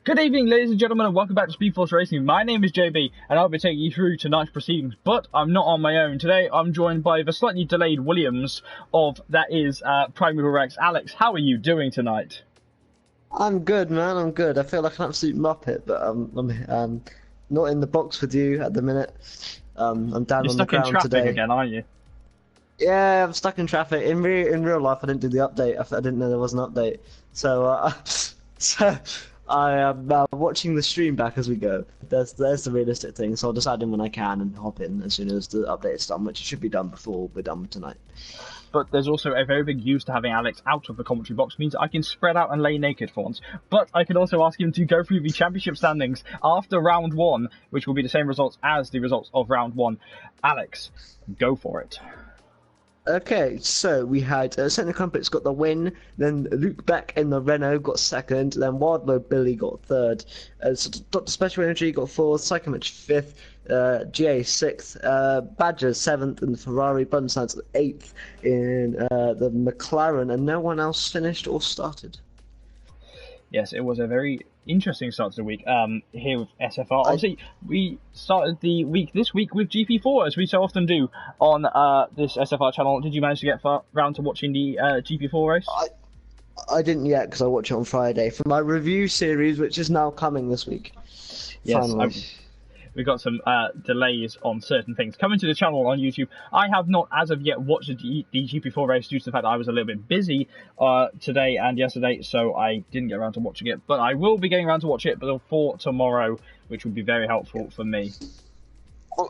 Good evening, ladies and gentlemen, and welcome back to Speed Force Racing. My name is JB, and I'll be taking you through tonight's proceedings, but I'm not on my own. Today, I'm joined by the slightly delayed Williams of, that is, Primeval Rex. Alex, how are you doing tonight? I'm good, man. I'm good. I feel like an absolute muppet, but I'm not in the box with you at the minute. I'm down You're on the stuck in ground traffic today. again, aren't you? Yeah, I'm stuck in traffic. In real life, I didn't do the update. I didn't know there was an update. So so I am watching the stream back as we go. There's the realistic thing. So I'll just add in when I can and hop in as soon as the update is done, which should be done before we're done tonight. But there's also a very big use to having Alex out of the commentary box. It means I can spread out and lay naked for once. But I can also ask him to go through the championship standings after round one, which will be the same results as the results of round one. Alex, go for it. Okay, so we had Centre Crumpets got the win, then Luke Beck in the Renault got second, then Wildlow Billy got third, so Dr. Special Energy got fourth, Psychomich fifth, GA sixth, Badger seventh, and the Ferrari Bunsan's eighth in the McLaren, and no one else finished or started. Yes, it was a very interesting start to the week here with SFR. Obviously, we started the week this week with GP4, as we so often do on this SFR channel. Did you manage to get far round to watching the GP4 race? I didn't yet because I watch it on Friday for my review series, which is now coming this week. Yes, we got some delays on certain things coming to the channel on YouTube. I have not, as of yet, watched the GP4 race due to the fact that I was a little bit busy today and yesterday, so I didn't get around to watching it. But I will be getting around to watch it for tomorrow, which will be very helpful for me.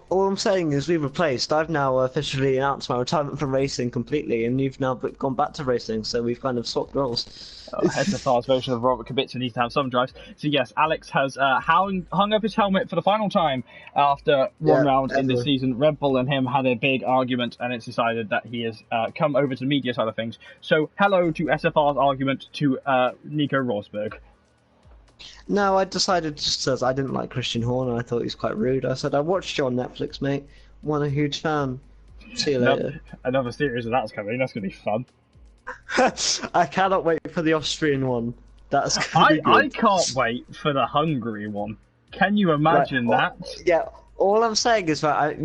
All I'm saying is we've replaced. I've now officially announced my retirement from racing completely, and you've now gone back to racing, so we've kind of swapped roles. SFR's version of Robert Kubica needs to have some drives. So yes, Alex has hung up his helmet for the final time after one round in the season. Red Bull and him had a big argument, and it's decided that he has come over to the media side of things. So hello to SFR's argument to Nico Rosberg. No, I decided just as I didn't like Christian Horner. I thought he was quite rude. I said, I watched you on Netflix, mate. I'm a huge fan. See you later. Another series of that's coming. That's going to be fun. I cannot wait for the Austrian one. That's gonna be good. I can't wait for the Hungary one. Can you imagine that? Yeah. All I'm saying is that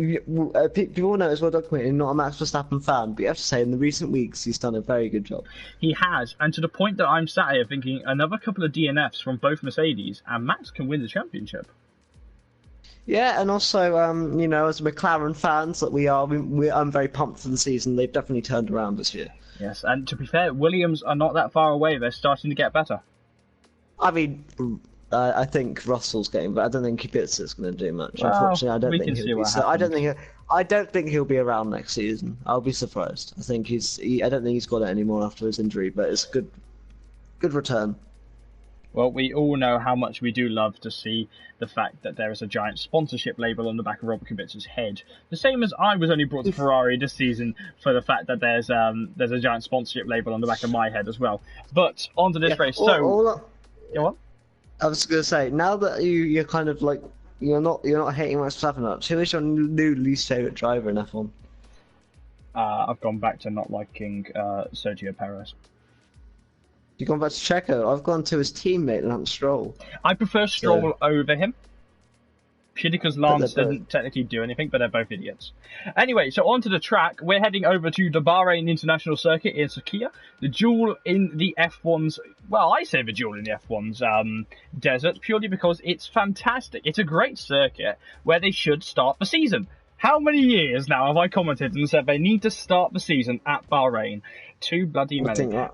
people know it's well documented, not a Max Verstappen fan, but you have to say in the recent weeks he's done a very good job. He has, and to the point that I'm sat here thinking another couple of DNFs from both Mercedes, and Max can win the championship. Yeah, and also, you know, as McLaren fans that we are, I'm very pumped for the season. They've definitely turned around this year. Yes, and to be fair, Williams are not that far away. They're starting to get better. I mean, I think Russell's getting, but I don't think Kubica's going to do much. Well, unfortunately, I don't think he'll be. So I don't think he'll be around next season. I'll be surprised. I think I don't think he's got it anymore after his injury, but it's a good return. Well, we all know how much we do love to see the fact that there is a giant sponsorship label on the back of Robert Kubica's head. The same as I was only brought to Ferrari this season for the fact that there's a giant sponsorship label on the back of my head as well. But onto this race. So, you what? I was going to say, now that you're kind of like you're not hating Max Verstappen much. Who is your new least favorite driver in F1? I've gone back to not liking Sergio Perez. You've gone back to Checo. I've gone to his teammate, Lance Stroll. I prefer Stroll over him. Purely because Lance didn't technically do anything, but they're both idiots. Anyway, so onto the track. We're heading over to the Bahrain International Circuit in Sakhir. The duel in the F1's... Well, I say the duel in the F1's desert, purely because it's fantastic. It's a great circuit where they should start the season. How many years now have I commented and said they need to start the season at Bahrain? Too bloody many.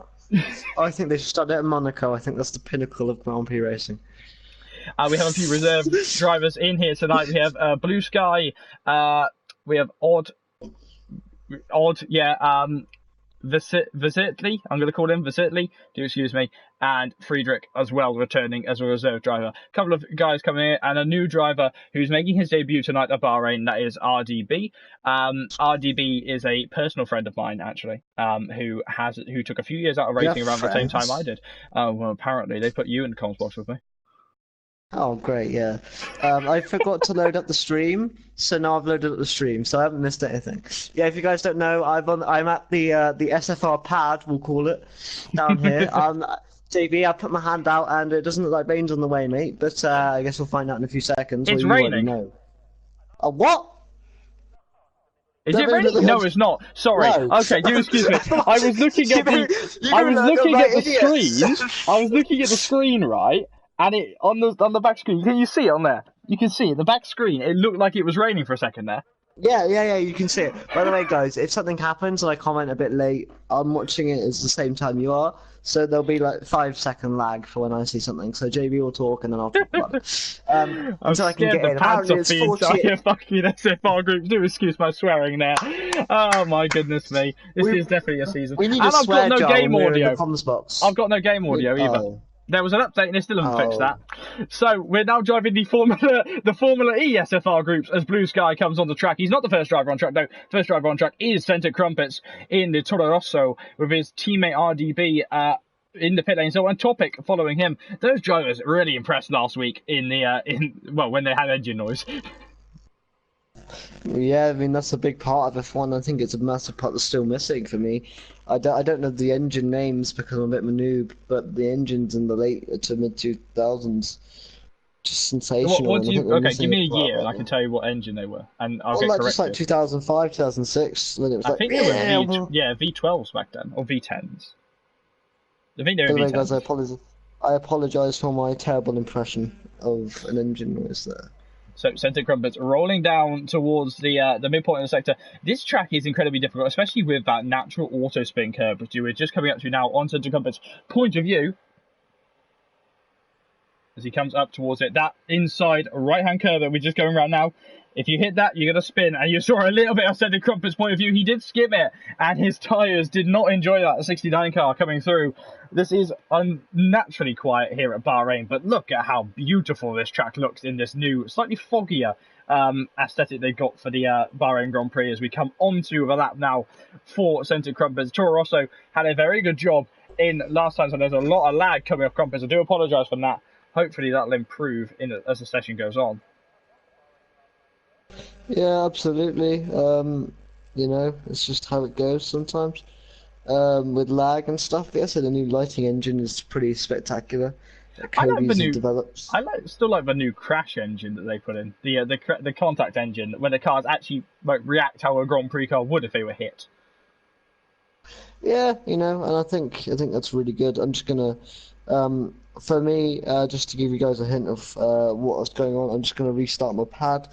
I think they should start it at Monaco. I think that's the pinnacle of Grand Prix racing. We have a few reserve drivers in here tonight. We have Blue Sky. We have Odd. Yeah. Visitli. I'm going to call him Visitli. Do excuse me. And Friedrich as well, returning as a reserve driver. A couple of guys coming in, and a new driver who's making his debut tonight at Bahrain. That is RDB. RDB is a personal friend of mine, actually, who took a few years out of racing around the same time I did. Well, apparently they put you in the comms box with me. Oh, great, yeah. I forgot to load up the stream, so now I've loaded up the stream, so I haven't missed anything. Yeah, if you guys don't know, I'm at the SFR pad, we'll call it, down here. JB, I put my hand out, and it doesn't look like rain's on the way, mate. But I guess we'll find out in a few seconds. It's you already raining. know. What? Is it raining? No, it's not. Sorry. No. Okay, do excuse me. I was looking at the screen. I was looking at the screen, right? And it on the back screen. Can you see it on there? You can see it. The back screen. It looked like it was raining for a second there. Yeah, you can see it. By the way, guys, if something happens and I comment a bit late, I'm watching it at the same time you are, so there'll be like 5-second lag for when I see something. So JB will talk and then I'll talk about it. Until I can get in. Apparently it's 40... Fucking SFR groups. Do excuse my swearing there. Oh my goodness me. This is definitely a season. We need and I've got no game audio. I've got no game audio either. Oh. There was an update and it still hasn't fixed that. So we're now driving the Formula E SFR groups as Blue Sky comes on the track. He's not the first driver on track though. The first driver on track is Centre Crumpets in the Toro Rosso with his teammate RDB in the pit lane. So on Topic following him. Those drivers really impressed last week in the when they had engine noise. Yeah, I mean that's a big part of F1. I think it's a massive part that's still missing for me. I don't know the engine names because I'm a bit of a noob, but the engines in the late to mid 2000s, just sensational. Okay, give me a year and I can tell you what engine they were, and I'll get corrected. Just like 2005, 2006. When it was I think they were V12s back then or V10s. I think they were V10s. Guys, I apologize for my terrible impression of an engine noise there. So Centre Crumpets rolling down towards the midpoint of the sector. This track is incredibly difficult, especially with that natural auto spin curve, which we're just coming up to now on Centre Crumpets' point of view. As he comes up towards it, that inside right-hand curve that we're just going around now. If you hit that, you're going to spin. And you saw a little bit of Centre Crumpets' point of view. He did skip it, and his tyres did not enjoy that 69 car coming through. This is unnaturally quiet here at Bahrain, but look at how beautiful this track looks in this new, slightly foggier aesthetic they've got for the Bahrain Grand Prix as we come onto the lap now for Centre Crumpets. Toro Rosso had a very good job in last time, so there's a lot of lag coming off Crumpets. I do apologise for that. Hopefully that'll improve as the session goes on. Yeah, absolutely. You know, it's just how it goes sometimes. With lag and stuff. Yes, the new lighting engine is pretty spectacular. I still like the new crash engine that they put in. The contact engine, where the cars actually react how a Grand Prix car would if they were hit. Yeah, you know, and I think that's really good. I'm just gonna, for me, just to give you guys a hint of what was going on, I'm just gonna restart my pad,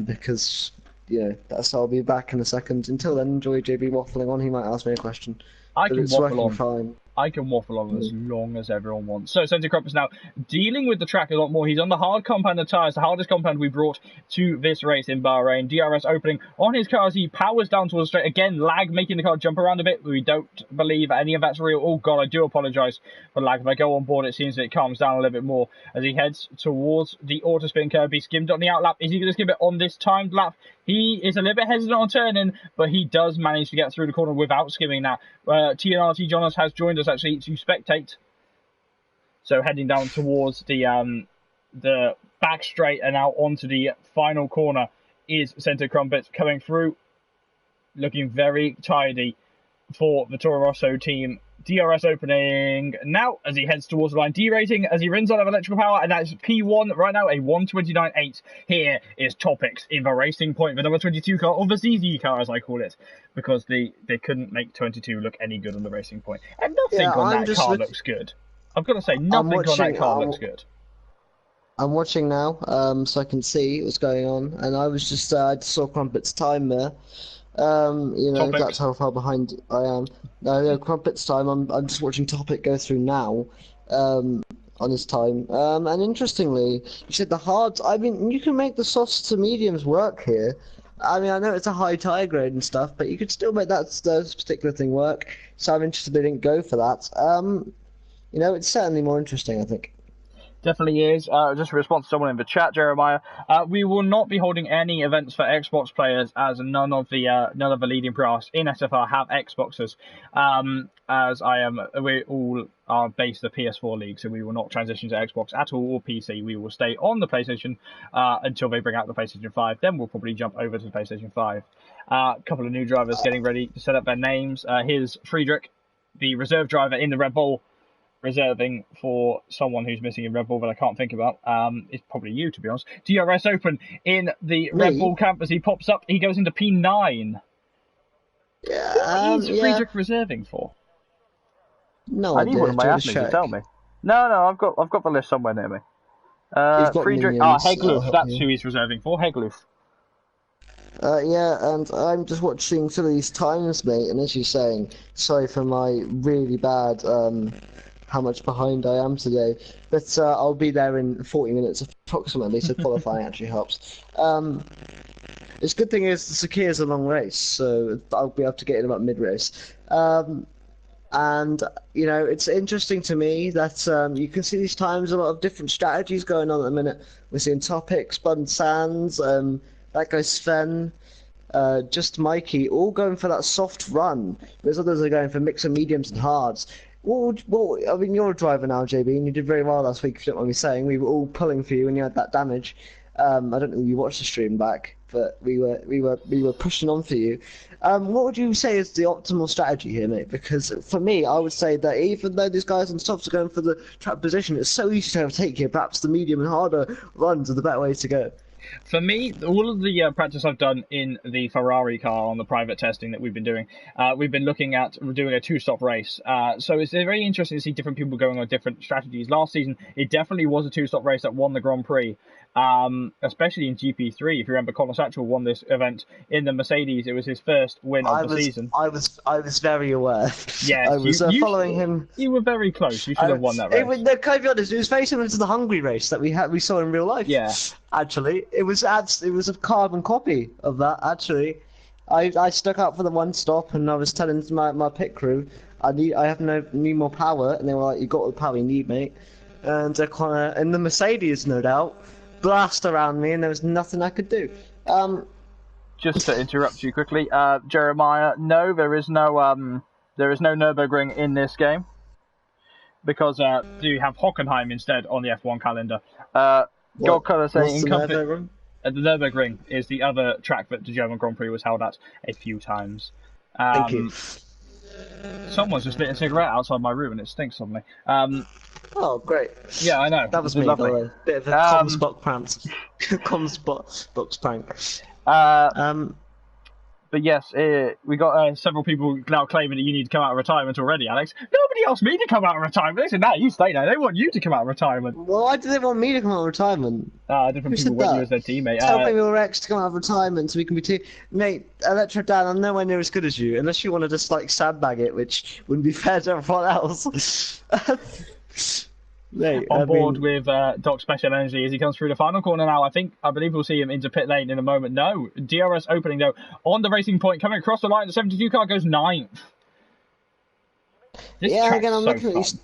because. Yeah, so I'll be back in a second. Until then, enjoy JB waffling on. He might ask me a question. I can waffle on. Fine. I can waffle on as long as everyone wants. So Centre Crumpets now dealing with the track a lot more. He's on the hard compound of tyres, the hardest compound we brought to this race in Bahrain. DRS opening on his car as he powers down towards the straight. Again, lag making the car jump around a bit. We don't believe any of that's real. Oh God, I do apologise for lag. If I go on board, it seems that it calms down a little bit more as he heads towards the auto spin curve. He skimmed on the outlap. Is he going to skim it on this timed lap? He is a little bit hesitant on turning, but he does manage to get through the corner without skimming that. TNRT Jonas has joined us actually to spectate. So heading down towards the back straight and out onto the final corner is Centre Crumpets coming through, looking very tidy for the Toro Rosso team. DRS opening now as he heads towards the line. D-rating as he runs out of electrical power, and that's P1 right now, a 1:29.8. Here is Topics in the racing point, the number 22 car, or the ZZ car as I call it, because they couldn't make 22 look any good on the racing point. And nothing on that car looks good. I've got to say, nothing on that car looks good. I'm watching now, so I can see what's going on, and I was just, I saw Crumpet's time there. You know, Topic. That's how far behind I am. No, Crumpet's time. I'm just watching Topic go through now, on his time. And interestingly, you said the hards. I mean, you can make the softs to mediums work here. I mean, I know it's a high tire grade and stuff, but you could still make that particular thing work. So I'm interested they didn't go for that. You know, it's certainly more interesting, I think. Definitely is. Just a response to someone in the chat, Jeremiah. We will not be holding any events for Xbox players, as none of the leading pros in SFR have Xboxes. We all are based the PS4 league, so we will not transition to Xbox at all or PC. We will stay on the PlayStation until they bring out the PlayStation 5. Then we'll probably jump over to the PlayStation 5. A couple of new drivers getting ready to set up their names. Here's Friedrich, the reserve driver in the Red Bull. reserving for someone who's missing in Red Bull that I can't think about. It's probably you, to be honest. DRS Open in the Red Bull camp as he pops up. He goes into P9. Yeah, What is Friedrich reserving for? No I idea. need one of my athletes to tell me. No, I've got the list somewhere near me. Friedrich. Hegluf. That's who he's reserving for. Hegluf. Yeah, and I'm just watching some of these times, mate, and as you're saying, sorry for my really bad, how much behind I am today, but I'll be there in 40 minutes approximately, so qualifying actually helps. This good thing is the Sakia is a long race, so I'll be able to get in about mid-race. And, you know, it's interesting to me that you can see these times a lot of different strategies going on at the minute. We're seeing Topic, Spun Sands, that guy Sven, just Mikey, all going for that soft run, whereas others are going for mix of mediums and hards. I mean, you're a driver now, JB, and you did very well last week, if you don't mind me saying. We were all pulling for you when you had that damage. I don't know if you watched the stream back, but we were pushing on for you. What would you say is the optimal strategy here, mate? Because for me, I would say that even though these guys on softs are going for the trap position, it's so easy to overtake here. Perhaps the medium and harder runs are the better way to go. For me, all of the practice I've done in the Ferrari car on the private testing that we've been doing, we've been looking at doing a two-stop race. So it's very interesting to see different people going on different strategies. Last season, it definitely was a two-stop race that won the Grand Prix, especially in GP3. If you remember, Colin Satchel won this event in the Mercedes. It was his first win of the season. I was very aware. Yeah, I was following him. You were very close. You should have won that race. Can I be honest? It was very similar to the Hungary race that we saw in real life. Yeah. Actually, it was a carbon copy of that. Actually, I stuck out for the one stop, and I was telling my pit crew, I need more power, and they were like, "You got all the power you need, mate." And in the Mercedes, no doubt, blast around me, and there was nothing I could do. Just to interrupt you quickly, Jeremiah, no, there is no Nürburgring in this game because you have Hockenheim instead on the F1 calendar. God Color saying the Nürburgring is the other track that the German Grand Prix was held at a few times. Thank you. Someone's just lit a cigarette outside my room and it stinks suddenly. Oh, great. Yeah, I know. That was me, lovely. Bit of a Comsbox prank. Comsbox prank. But yes, we got several people now claiming that you need to come out of retirement already, Alex. Nobody asked me to come out of retirement. They said, no, you stay there. They want you to come out of retirement. Well, why do they want me to come out of retirement? Different people want you as their teammate. Tell me your ex to come out of retirement so we can be team. Mate, Electro Dan, I'm nowhere near as good as you, unless you want to just like sandbag it, which wouldn't be fair to everyone else. Mate, on board with Doc Special Energy as he comes through the final corner now. I believe we'll see him into pit lane in a moment. No, DRS opening though on the racing point, coming across the line. The 72 car goes 9th. Again, I'm looking at these.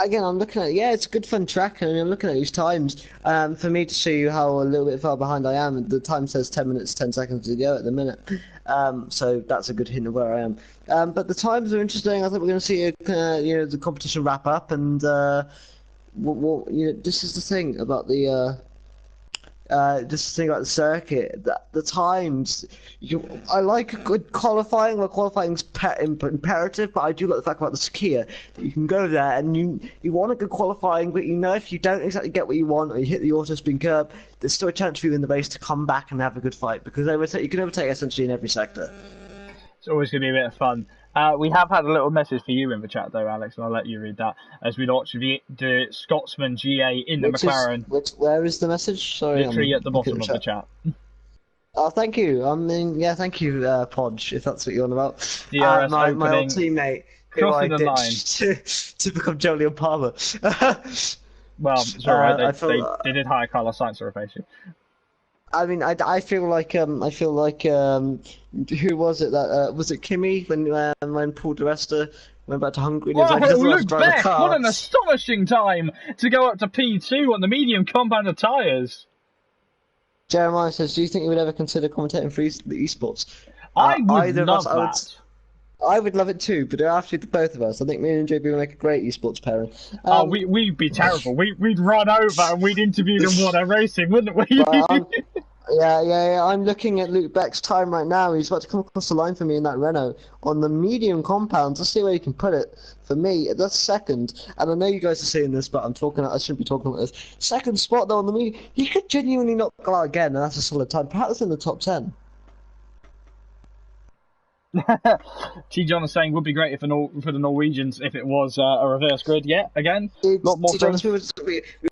Again, I'm looking at it's a good fun track, and I'm looking at these times. For me to show you how a little bit far behind I am, the time says 10 minutes 10 seconds to go at the minute. So that's a good hint of where I am. But the times are interesting. I think we're going to see the competition wrap up, and this is the thing about the circuit. The times. I like a good qualifying. Well, qualifying's imperative, but I do like the fact about the Sakia that you can go there and you want a good qualifying, but if you don't exactly get what you want or you hit the auto spin curb, there's still a chance for you in the race to come back and have a good fight because you can overtake essentially in every sector. It's always going to be a bit of fun. We have had a little message for you in the chat though, Alex, and I'll let you read that as we launch the Scotsman GA in the McLaren. Where is the message? Sorry, literally at the bottom of the chat. Oh, thank you. Thank you, Podge, if that's what you're on about. DRS my opening, old teammate who I ditched to become Jolyon Palmer. Well, it's alright. They did hire Carlos Sainz to replace you. I mean, I feel like who was it that was it Kimi when Paul di Resta went back to Hungary? Wow, Luke Beck! What an astonishing time to go up to P2 on the medium compounder tyres. Jeremiah says, "Do you think you would ever consider commentating for the esports?" I would love that. I would love it too, but after the both of us, I think me and JB would make a great esports pairing. We'd be terrible. We'd run over and we'd interview them while they're racing, wouldn't we? Yeah. I'm looking at Luke Beck's time right now. He's about to come across the line for me in that Renault on the medium compounds. Let's see where you can put it. For me, that's second. And I know you guys are seeing this, but I shouldn't be talking about this. Second spot though on the medium. He could genuinely not go out again, and that's a solid time. Perhaps in the top 10. T. John is saying would be great if for the Norwegians if it was a reverse grid. Yeah, again, a lot more things. We were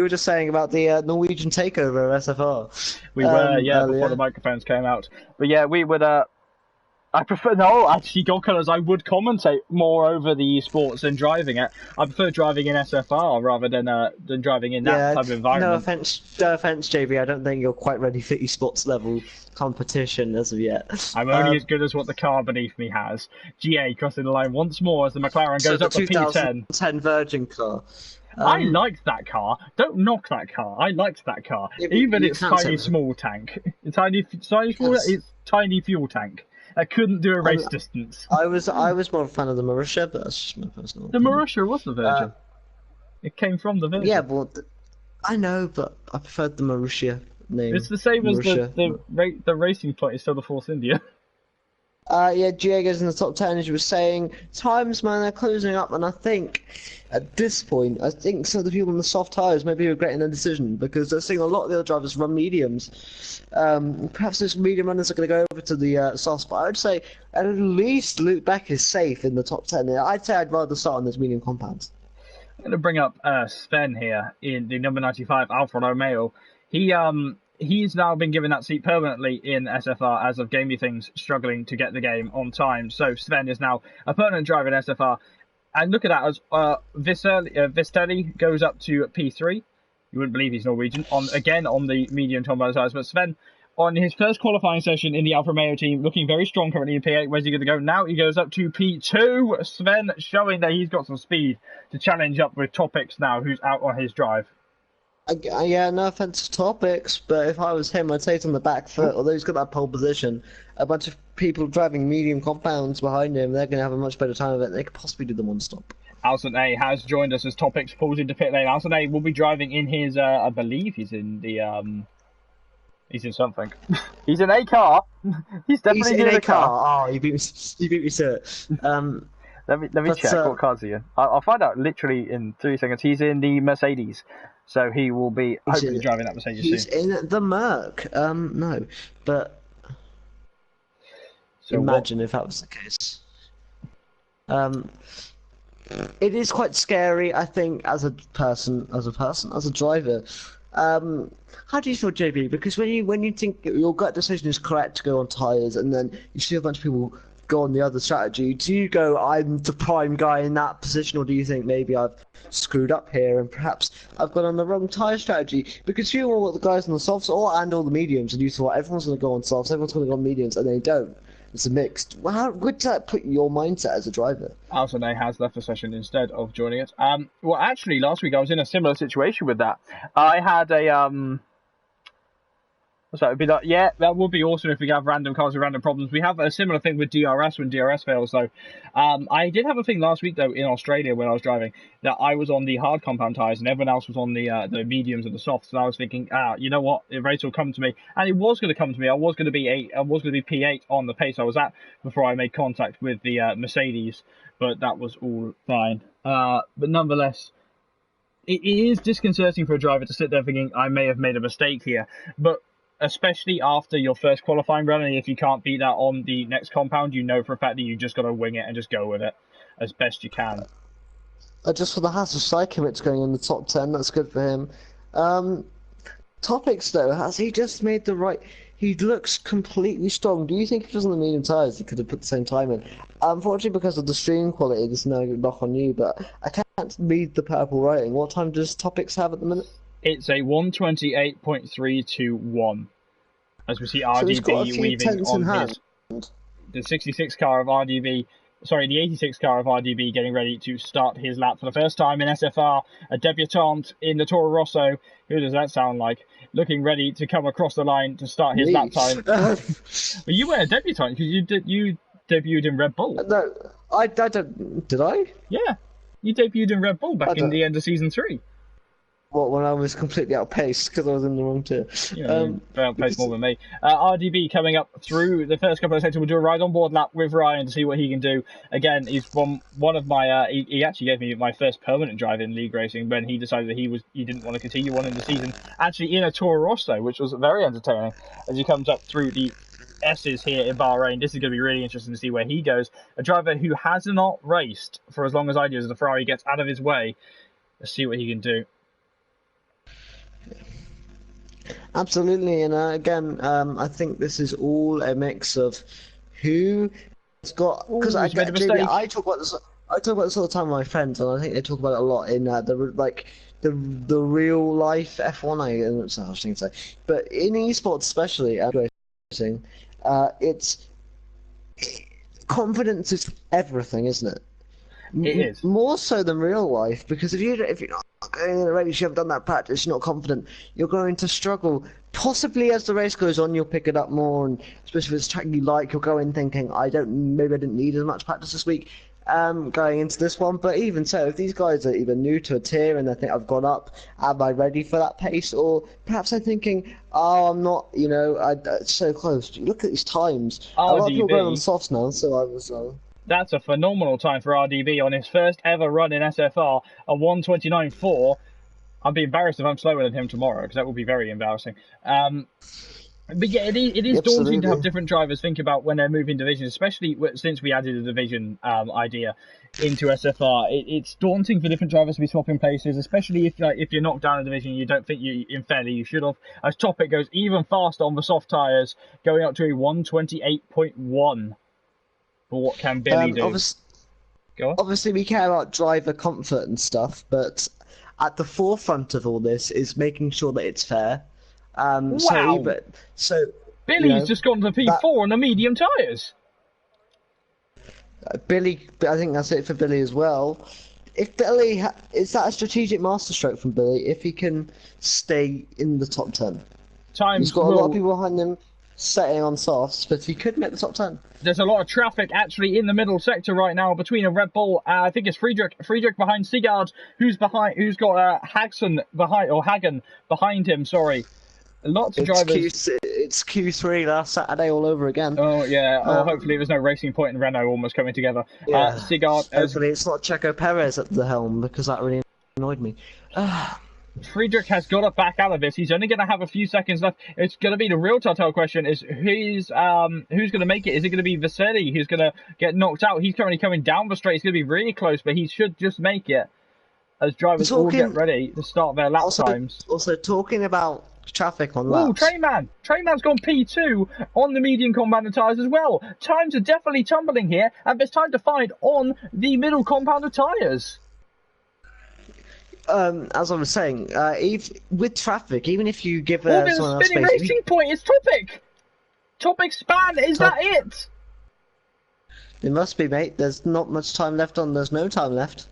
just saying about the Norwegian takeover of SFR. We were, yeah, earlier. before the microphones came out. But yeah, we would. I prefer no, actually, God Colours. I would commentate more over the esports than driving it. I prefer driving in SFR rather than driving in that type of environment. No offense, JB. I don't think you're quite ready for esports level competition as of yet. I'm only as good as what the car beneath me has. GA crossing the line once more as the McLaren goes up to P10. 2010 Virgin car. I liked that car. Don't knock that car. I liked that car. Even its tiny small tank. It's tiny fuel tank. I couldn't do a race distance. I was more a fan of the Marussia, but that's just my personal. The Marussia was the Virgin. It came from the Virgin. Yeah, but I know, but I preferred the Marussia name. It's the same as the racing point is still the Force India. Yeah, Diego's in the top 10, as you were saying. Times, man, they're closing up, and I think at this point, I think some of the people on the soft tyres may be regretting their decision because they're seeing a lot of the other drivers run mediums. Perhaps those medium runners are going to go over to the softs, but I would say at least Luke Beck is safe in the top 10. I'd say I'd rather start on those medium compounds. I'm going to bring up Sven here in the number 95 Alfa Romeo. He's now been given that seat permanently in SFR as of Gamey Things struggling to get the game on time. So Sven is now a permanent driver in SFR. And look at that, as Vistelli goes up to P3. You wouldn't believe he's Norwegian. On the medium compound size. But Sven, on his first qualifying session in the Alfa Romeo team, looking very strong currently in P8. Where's he going to go? Now he goes up to P2. Sven showing that he's got some speed to challenge up with Topics now, who's out on his drive. Yeah, no offense to Topics, but if I was him, I'd say it's on the back foot. Although he's got that pole position, a bunch of people driving medium compounds behind him, they're going to have a much better time of it. They could possibly do the one stop. Alson A has joined us as Topics pulls into pit lane. Alson A will be driving in his, I believe he's in the, he's in something. He's in a car. He's definitely in a car. Oh, you beat me to it. Let me check what car's he in. I'll find out literally in 3 seconds. He's in the Mercedes. So he will be hopefully driving that Mercedes soon. He's in the Merc. No, but so imagine if that was the case. It is quite scary, I think, as a driver. How do you feel, JB? Because when you think your gut decision is correct to go on tyres, and then you see a bunch of people go on the other strategy, do you go, I'm the prime guy in that position, or do you think maybe I've screwed up here and perhaps I've gone on the wrong tyre strategy? Because you all the guys on the softs and all the mediums, and you thought everyone's going to go on softs, everyone's going to go on mediums, and they don't. It's a mixed. Well, how would that put your mindset as a driver? Alson A has left the session instead of joining us. Well, actually, last week I was in a similar situation with that. I had a So it'd be like, yeah, that would be awesome if we have random cars with random problems. We have a similar thing with DRS when DRS fails, though. I did have a thing last week, though, in Australia when I was driving, that I was on the hard compound tyres and everyone else was on the mediums and the softs. And I was thinking, you know what, the race will come to me, and it was going to come to me. I was going to be P8 on the pace I was at before I made contact with the Mercedes, but that was all fine. But nonetheless, it is disconcerting for a driver to sit there thinking, I may have made a mistake here, but especially after your first qualifying run, and if you can't beat that on the next compound, you know for a fact that you just got to wing it and just go with it as best you can. Just for the Hassel Psychomits going in the top 10, that's good for him. Topics, though, has he just made the right... He looks completely strong. Do you think if he was on the medium tyres, he could have put the same time in? Unfortunately, because of the stream quality, there's no knock on you, but I can't read the purple writing. What time does Topics have at the minute? It's a 1:28.321. As we see RDB weaving on the 66 car of RDB. Sorry, the 86 car of RDB getting ready to start his lap for the first time in SFR. A debutante in the Toro Rosso. Who does that sound like? Looking ready to come across the line to start his lap time. But you weren't a debutante because you debuted in Red Bull. No, I don't. Did I? Yeah, you debuted in Red Bull back in the end of season 3. What, when I was completely outpaced because I was in the wrong tier. You outpaced Because, more than me. RDB coming up through the first couple of sectors. We'll do a ride on board lap with Ryan to see what he can do. Again, he's one of my. He actually gave me my first permanent drive in league racing when he decided that he didn't want to continue on in the season. Actually, in a Toro Rosso, which was very entertaining as he comes up through the S's here in Bahrain. This is going to be really interesting to see where he goes. A driver who has not raced for as long as I do, as the Ferrari gets out of his way. Let's see what he can do. absolutely, and again, I think this is all a mix of who has got. Because I made a mistake. I talk about this. I talk about this all the time with my friends, and I think they talk about it a lot in the real life F1. I don't know how to say, but in esports especially, racing, it's confidence is everything, isn't it? It is. More so than real life, because if you're not going in a race, you haven't done that practice, you're not confident, you're going to struggle. Possibly as the race goes on, you'll pick it up more, and especially if it's a track you like, you'll go in thinking, maybe I didn't need as much practice this week, going into this one. But even so, if these guys are either new to a tier and they think I've gone up, am I ready for that pace? Or perhaps they're thinking, oh, I'm not, it's so close. Look at these times. A lot of people going on softs now, so I was. That's a phenomenal time for RDB on his first ever run in SFR, a 1:29.4. I'd be embarrassed if I'm slower than him tomorrow, because that would be very embarrassing. But yeah, it is daunting to have different drivers think about when they're moving divisions, especially since we added a division idea into SFR. It's daunting for different drivers to be swapping places, especially if you're knocked down a division you don't think you should have. As Topic goes even faster on the soft tyres, going up to a 1:28.1. But what can Billy do? Go on. Obviously, we care about driver comfort and stuff, but at the forefront of all this is making sure that it's fair. Wow! So Billy's just gone to P4 on the medium tyres. Billy, I think that's it for Billy as well. If Billy, is that a strategic masterstroke from Billy? If he can stay in the top 10, he's got a lot of people behind him setting on softs, but he could make the top 10. There's a lot of traffic actually in the middle sector right now between a Red Bull. I think it's Friedrich behind Sigurd, who's got Hagen behind him. Sorry, lots of drivers. It's Q3 last Saturday all over again. Oh yeah. Hopefully there's no Racing Point and Renault almost coming together. Yeah. Sigurd. Hopefully it's not Checo Perez at the helm, because that really annoyed me. Friedrich has got to back out of this. He's only going to have a few seconds left. It's going to be the real telltale question: is who's going to make it? Is it going to be Vasily who's going to get knocked out? He's currently coming down the straight. He's going to be really close, but he should just make it. As drivers all get ready to start their lap times. Also, talking about traffic on laps. Oh, Trainman's gone P2 on the medium compounded tyres as well. Times are definitely tumbling here, and there's time to find on the middle compounded tyres. As I was saying, with traffic, even if you give someone else spinning space, Racing Point is Topic. Topic span, is that it? It must be, mate. There's not much time left on. There's no time left.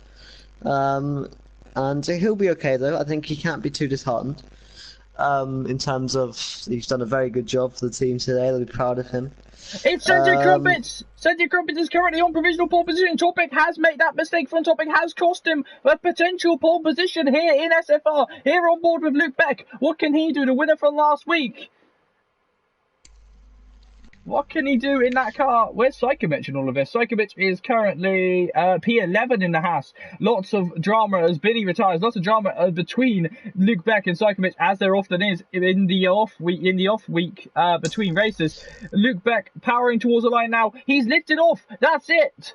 And he'll be okay though. I think he can't be too disheartened. In terms of he's done a very good job for the team today. They'll be proud of him. It's Cedric Crumpets! Cedric Crumpets is currently on provisional pole position. Topic has made that mistake from Topic, has cost him a potential pole position here in SFR. Here on board with Luke Beck. What can he do? The winner from last week. What can he do in that car? Where's Psychomich in all of this? Psychomich is currently P11 in the Haas. Lots of drama as Billy retires. Lots of drama between Luke Beck and Psychomich, as there often is in the off week between races. Luke Beck powering towards the line now. He's lifted off. That's it.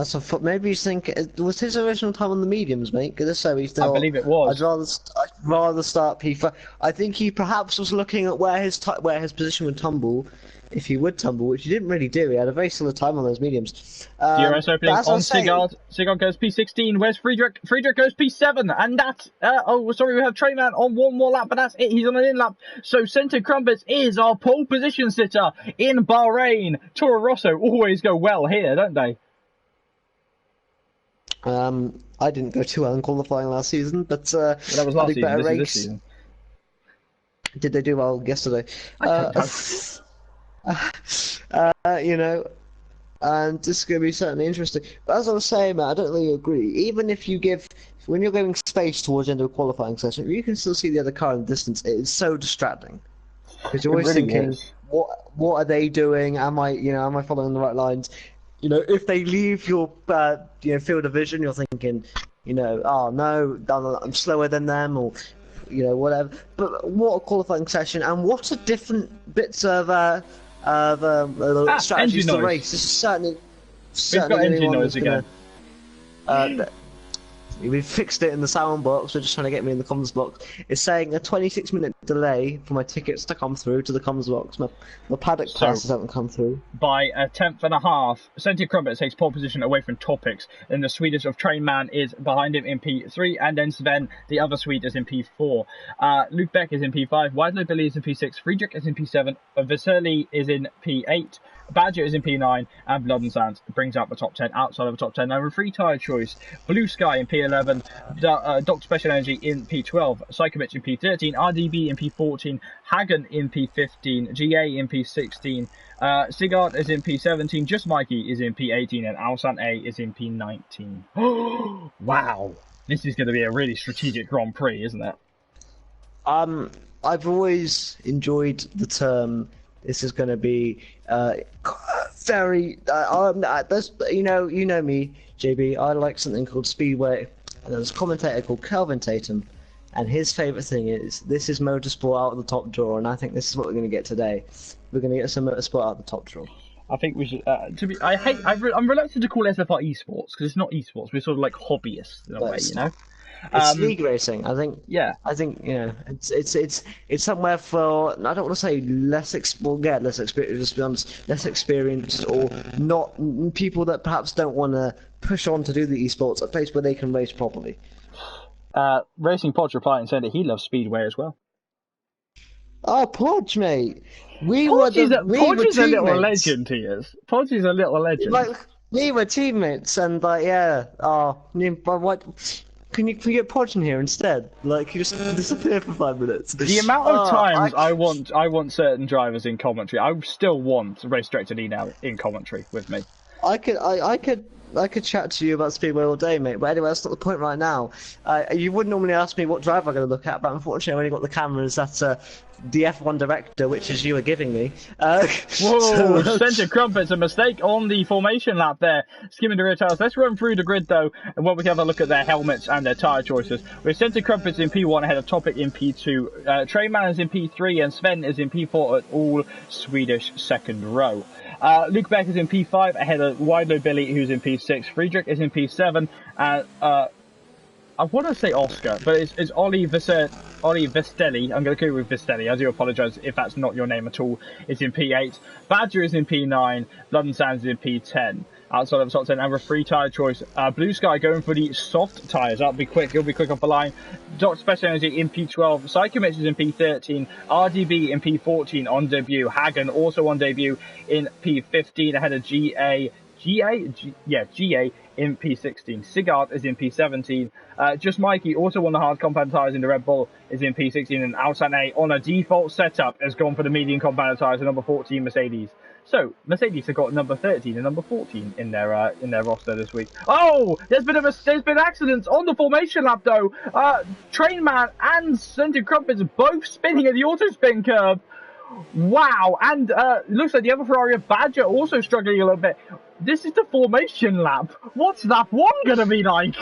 So maybe you think it was his original time on the mediums, mate. Because so he's still. I believe it was. I'd rather start P4. I think he perhaps was looking at where his position would tumble, if he would tumble, which he didn't really do. He had a very similar time on those mediums. DRS opening on Sigurd. Sigurd goes P16. Where's Friedrich? Friedrich goes P7, and that's. We have Trayman on one more lap, but that's it. He's on an in lap. So Cedric Crumpets is our pole position sitter in Bahrain. Toro Rosso always go well here, don't they? I didn't go too well in qualifying last season, but that was last season. This is this season. Did they do well yesterday? and this is going to be certainly interesting. But as I was saying, Matt, I don't really agree. Even if you give, when you're giving space towards the end of a qualifying session, you can still see the other car in the distance. It is so distracting because you're It always really thinking, is. what are they doing? Am I following the right lines? If they leave your field of vision, you're thinking, oh no, I'm slower than them, or whatever. But what a qualifying session, and what a different bits of strategies engine to noise. race. This is certainly We've got engine one noise that's again. we fixed it in the sound box. We're just trying to get me in the comms box. It's saying a 26-minute delay for my tickets to come through to the comms box. My paddock passes haven't come through. By a tenth and a half, Sentia Crumpet takes pole position away from Topics. Then the Swedish of Trainman is behind him in P3, and then Sven, the other Swede, is in P4. Luke Beck is in P5, Weidler Billy is in P6, Friedrich is in P7, Vasily is in P8, Badger is in P9, and Blood and Sands brings out the top 10 outside of the top 10. Now, a free tyre choice: Blue Sky in P11, Dr. Special Energy in P12, Psychomich in P13, RDB in P14, Hagen in P15, GA in P16, Sigurd is in P17, Just Mikey is in P18, and Alsan A is in P19. Wow, this is going to be a really strategic Grand Prix, isn't it? I've always enjoyed the term. This is going to be very. You know me, JB. I like something called Speedway, and there's a commentator called Kelvin Tatum, and his favourite thing is this is motorsport out of the top drawer, and I think this is what we're going to get today. We're going to get some motorsport out of the top drawer. I think we should. I'm reluctant to call SFR esports because it's not esports. We're sort of like hobbyists in a way, you know. It's league racing. I think. Yeah. I think it's somewhere for, I don't want to say less experienced. Just be honest, less experienced or not people that perhaps don't want to push on to do the esports. A place where they can race properly. Racing Pod's replying saying that he loves Speedway as well. Oh, Podge, mate. Podge is a little legend. He is. Podge is a little legend. Like we were teammates, and yeah. But what? Can you get Podge in here instead? Like, you just disappear for 5 minutes. The amount of times I want certain drivers in commentary, I still want Race Director now in commentary with me. I could chat to you about Speedway all day, mate. But anyway, that's not the point right now. You would normally ask me what driver I'm going to look at, but unfortunately, I've only got the cameras at the F1 director, which is you were giving me. Whoa, Sentia Crumpet's a mistake on the formation lap there. Skimming the rear tires. Let's run through the grid, though, and what we can have a look at their helmets and their tyre choices. With Sentia Crumpet's in P1 ahead of Topic in P2. Trainman is in P3, and Sven is in P4 at all Swedish second row. Luke Beck is in P5 ahead of Weidler Billy, who's in P6. Friedrich is in P7. I want to say Oscar, but it's Ollie Vestelli. I'm going to go with Vestelli. I do apologise if that's not your name at all. It's in P8. Badger is in P9. London Sands is in P10. Outside of the top 10, and a free tyre choice. Blue Sky going for the soft tyres. That'll be quick. He'll be quick off the line. Dr. Special Energy in P12. Psychomix is in P13. RDB in P14 on debut. Hagen also on debut in P15 ahead of GA in P16. Sigurd is in P17. Just Mikey, also on the hard compound tyres in the Red Bull, is in P16. And Alsan A, on a default setup, has gone for the medium compound tyres, the number 14 Mercedes. So Mercedes have got number 13 and number 14 in their roster this week. Oh, there's been accidents on the formation lap though. Trainman and Sentia Crumpets both spinning at the auto spin curve. Wow, and looks like the other Ferrari of Badger also struggling a little bit. This is the formation lap. What's lap one gonna be like?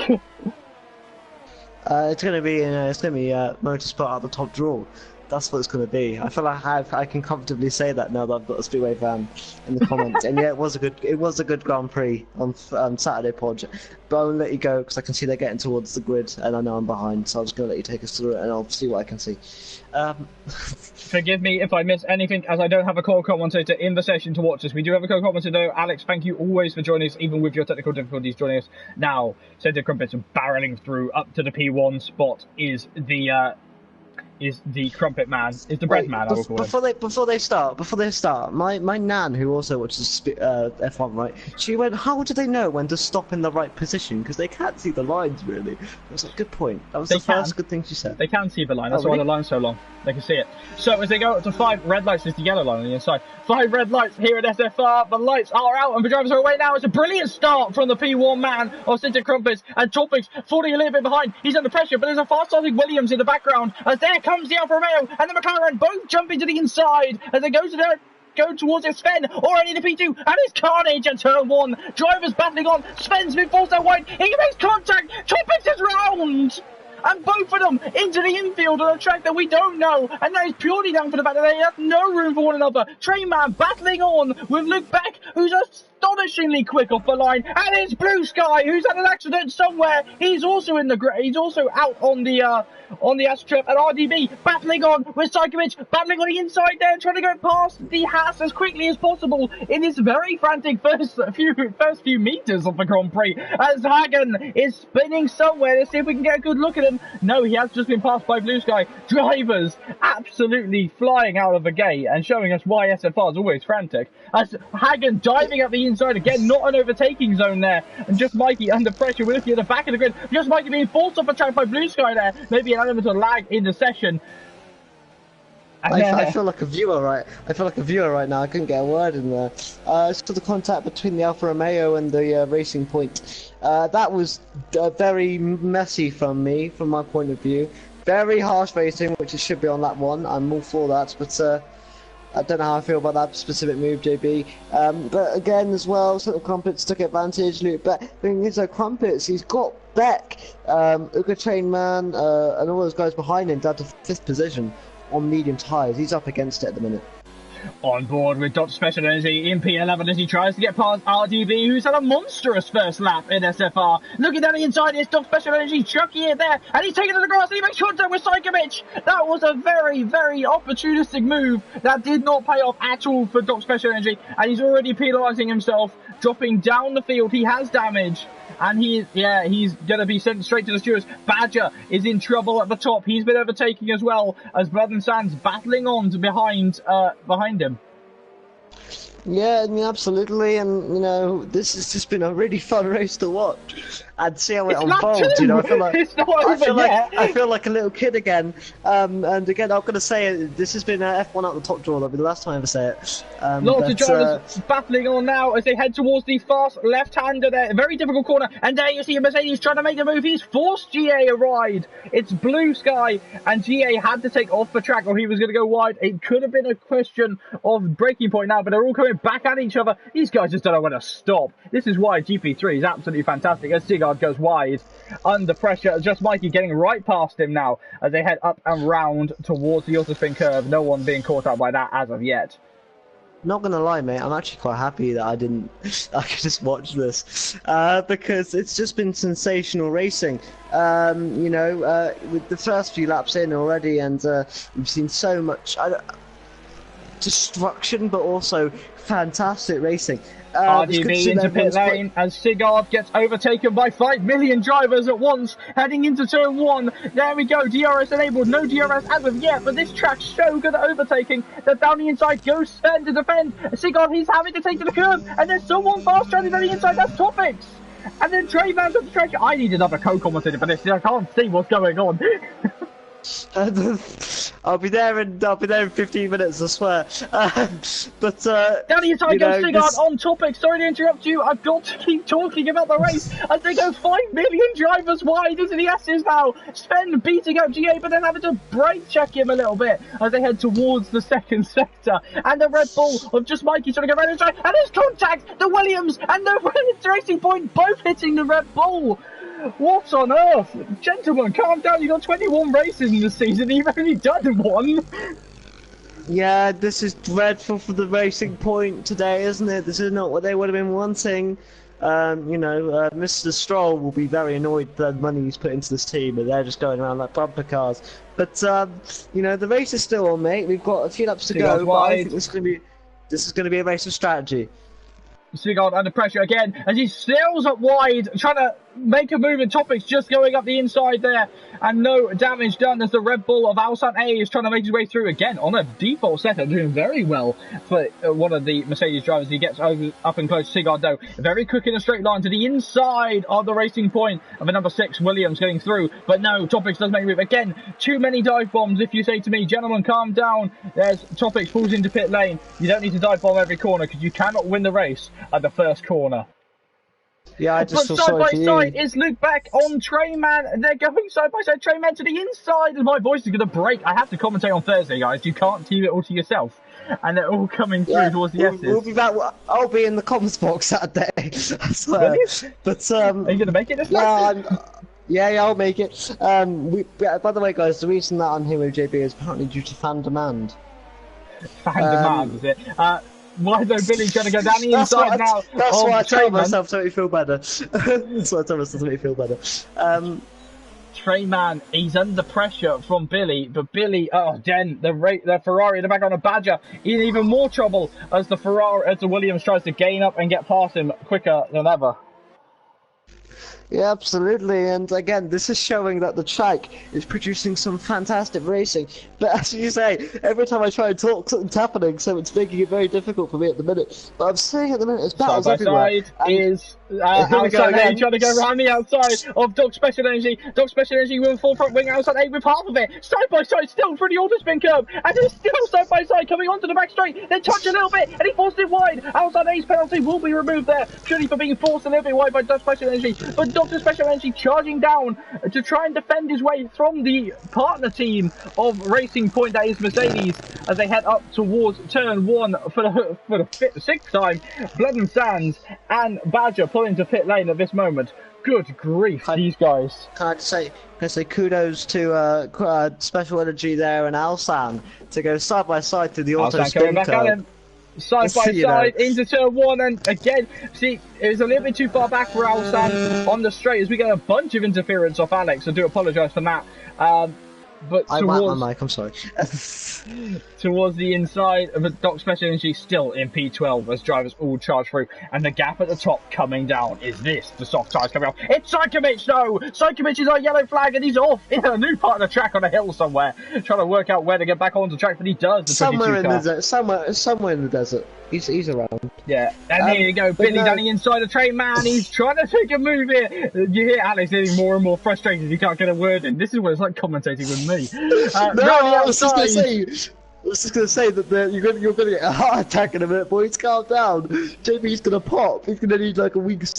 It's gonna be motorsport at the top draw. That's what it's going to be. I feel like I can comfortably say that now that I've got a Speedway fan in the comments. And yeah, it was a good Grand Prix on Saturday, Podge. But I'll let you go because I can see they're getting towards the grid, and I know I'm behind. So I'm just going to let you take us through it, and I'll see what I can see. Forgive me if I miss anything, as I don't have a co-commentator in the session to watch us. We do have a co-commentator though. Alex, thank you always for joining us, even with your technical difficulties, joining us now. Sentia Crumpets barreling through up to the P1 spot is the is the crumpet man, is the bread man, I will call him. Before they start, my nan, who also watches F1, right? She went, how do they know when to stop in the right position? Because they can't see the lines, really. I was like, good point. That was the first good thing she said. They can see the line, that's why the line's so long. They can see it. So as they go up to 5 red lights, there's the yellow line on the inside. 5 red lights here at SFR, the lights are out and the drivers are away now. It's a brilliant start from the P1 man of Center Crumpets, and Topics falling a little bit behind. He's under pressure, but there's a fast-starting Williams in the background, as there comes the Alfa Romeo and the McLaren, both jumping to the inside as they go towards it. Sven already in the P2, and it's carnage at turn 1. Drivers battling on. Sven's been forced out wide. He makes contact. Topics is round. And both of them into the infield on a track that we don't know. And that is purely down for the fact that they have no room for one another. Trainman battling on with Luke Beck, who's astonishingly quick off the line. And it's Blue Sky, who's had an accident somewhere. He's also he's also out on the AstroTurf, and RDB battling on with Sajkovic, battling on the inside there, trying to go past the Haas as quickly as possible in this very frantic first few meters of the Grand Prix, as Hagen is spinning somewhere. Let's see if we can get a good look at him. No, he has just been passed by Blue Sky. Drivers absolutely flying out of the gate and showing us why SFR is always frantic, as Hagen diving up the inside again, not an overtaking zone there, and Just Mikey under pressure. We're looking at the back of the grid. Just Mikey being forced off the track by Blue Sky there, maybe an element of lag in the session. I feel like a viewer, right? I feel like a viewer right now. I couldn't get a word in there. As to the contact between the Alfa Romeo and the Racing Point, that was very messy from my point of view. Very harsh racing, which it should be on lap 1. I'm all for that, but I don't know how I feel about that specific move, JB. But again, as well, Central Crumpets took advantage. Luke Beck, the thing is, Crumpets, he's got Beck, Uga Chainman, and all those guys behind him down to 5th position on medium tyres. He's up against it at the minute. On board with Dr. Special Energy in P11 as he tries to get past RDB, who's had a monstrous first lap in SFR. Looking down the inside, it's Dr. Special Energy chucking it there, and he's taking to the grass, and he makes contact with Sajkovic. That was a very, very opportunistic move that did not pay off at all for Dr. Special Energy, and he's already penalising himself, dropping down the field. He has damage, and he's going to be sent straight to the stewards. Badger is in trouble at the top. He's been overtaking as well, as Blood and Sands battling on to behind him. Yeah, I mean, absolutely, and you know, this has just been a really fun race to watch and see how it unfolds. You know, I feel like a little kid again. And again, I'm gonna say it, this has been F1 out the top draw. That'll be the last time I ever say it. Lots of drivers battling on now as they head towards the fast left-hander there. A very difficult corner, and there you see Mercedes trying to make the move. He's forced GA a ride. It's Blue Sky, and GA had to take off the track or he was going to go wide. It could have been a question of breaking point now, but they're all coming back at each other. These guys just don't know when to stop. This is why Gp3 is absolutely fantastic, as Sigurd goes wide under pressure. Just Mikey getting right past him now as they head up and round towards the autospin curve. No one being caught up by that as of yet. Not gonna lie, mate, I'm actually quite happy that I could just watch this, because it's just been sensational racing. You know, with the first few laps in already, and we've seen so much destruction, but also fantastic racing. RDB into pit lane as Sigurd gets overtaken by 5 million drivers at once, heading into turn 1. There we go, DRS enabled, no DRS as of yet, but this track's so good at overtaking that down the inside goes Sven to defend. Sigurd, he's having to take to the curb, and there's someone fast running down the inside, that's Topics. And then Trey Vance at the track. I need another co-commentator for this, I can't see what's going on. I'll be there in 15 minutes, I swear. But down the inside goes Sigurd on Topic. Sorry to interrupt you. I've got to keep talking about the race as they go 5 million drivers wide into the S's now. Sven beating up GA, but then having to brake check him a little bit as they head towards the second sector. And the Red Bull of Just Mikey trying to go right inside. And there's contact. The Williams and the Racing Point both hitting the Red Bull. What on earth? Gentlemen, calm down. You've got 21 races in the season. You've only done one. Yeah, this is dreadful for the Racing Point today, isn't it? This is not what they would have been wanting. You know, Mr. Stroll will be very annoyed at the money he's put into this team, but they're just going around like bumper cars. But, you know, the race is still on, mate. We've got a few laps to go, but I think this is going to be a race of strategy. Sigurd under pressure again as he sails up wide, trying to make a move, and Topic's just going up the inside there, and no damage done as the Red Bull of Alsan A is trying to make his way through again on a default setup, doing very well for one of the Mercedes drivers. He gets up and close to Sigardo, very quick in a straight line to the inside of the racing point of a number 6 Williams getting through, but no, Topics does make a move again. Too many dive bombs, if you say to me, gentlemen, calm down. There's Topics pulls into pit lane. You don't need to dive bomb every corner because you cannot win the race at the first corner. Yeah, I just but feel side by sorry side is Luke Beck on Trainman. They're going side by side. Trainman to the inside, and my voice is going to break. I have to commentate on Thursday, guys. You can't keep it all to yourself. And they're all coming through towards the S's. We'll be back. I'll be in the comments box Saturday. I swear. But are you going to make it this time? Yeah, I'll make it. By the way, guys, the reason that I'm here with JB is apparently due to fan demand. Fan demand, is it? Why though Billy trying to go down the inside now? That's why I tell myself to make me feel better. That's why I tell myself to make me feel better. Trainman, he's under pressure from Billy, but Billy, the Ferrari in the back on a Badger, in even more trouble as the Williams tries to gain up and get past him quicker than ever. Yeah, absolutely, and again, this is showing that the track is producing some fantastic racing, but as you say, every time I try and talk, something's happening, so it's making it very difficult for me at the minute. But I'm saying at the minute, it's battles everywhere. Side by side is outside A trying to go around the outside of Dog Special Energy. Dog Special Energy with a full front wing outside A with half of it. Side by side still through the auto spin curve, and it's still side by side coming onto the back straight. Then touch a little bit, and he forced it wide. Outside A's penalty will be removed there, purely for being forced a little bit wide by Dog Special Energy. But Dr. Special Energy charging down to try and defend his way from the partner team of Racing Point, that is Mercedes, as they head up towards turn 1 for the 6th time. Blood and Sands and Badger pull into pit lane at this moment. Good grief, these guys. Can I say kudos to Special Energy there and Alsan to go side by side through the auto spin curve. Side by side into turn 1, and again, see, it was a little bit too far back for Alsan on the straight as we get a bunch of interference off Alex. I do apologise for that. But I whacked my mic, I'm sorry. Towards the inside of the Doc Special Energy, still in P12 as drivers all charge through, and the gap at the top coming down. Is this the soft tyres coming off? It's Psychomich though! Psychomich is our yellow flag, and he's off in a new part of the track on a hill somewhere, trying to work out where to get back onto the track, but he does. Somewhere in the desert. Somewhere in the desert. He's around. Yeah, and there you go, Billy down the inside of Trainman. He's trying to take a move here. You hear Alex getting more and more frustrated. He can't get a word in. This is what it's like commentating with me. I was just going to say that you're going to get a heart attack in a minute, boys. Calm down. JB's going to pop. He's going to need like a week's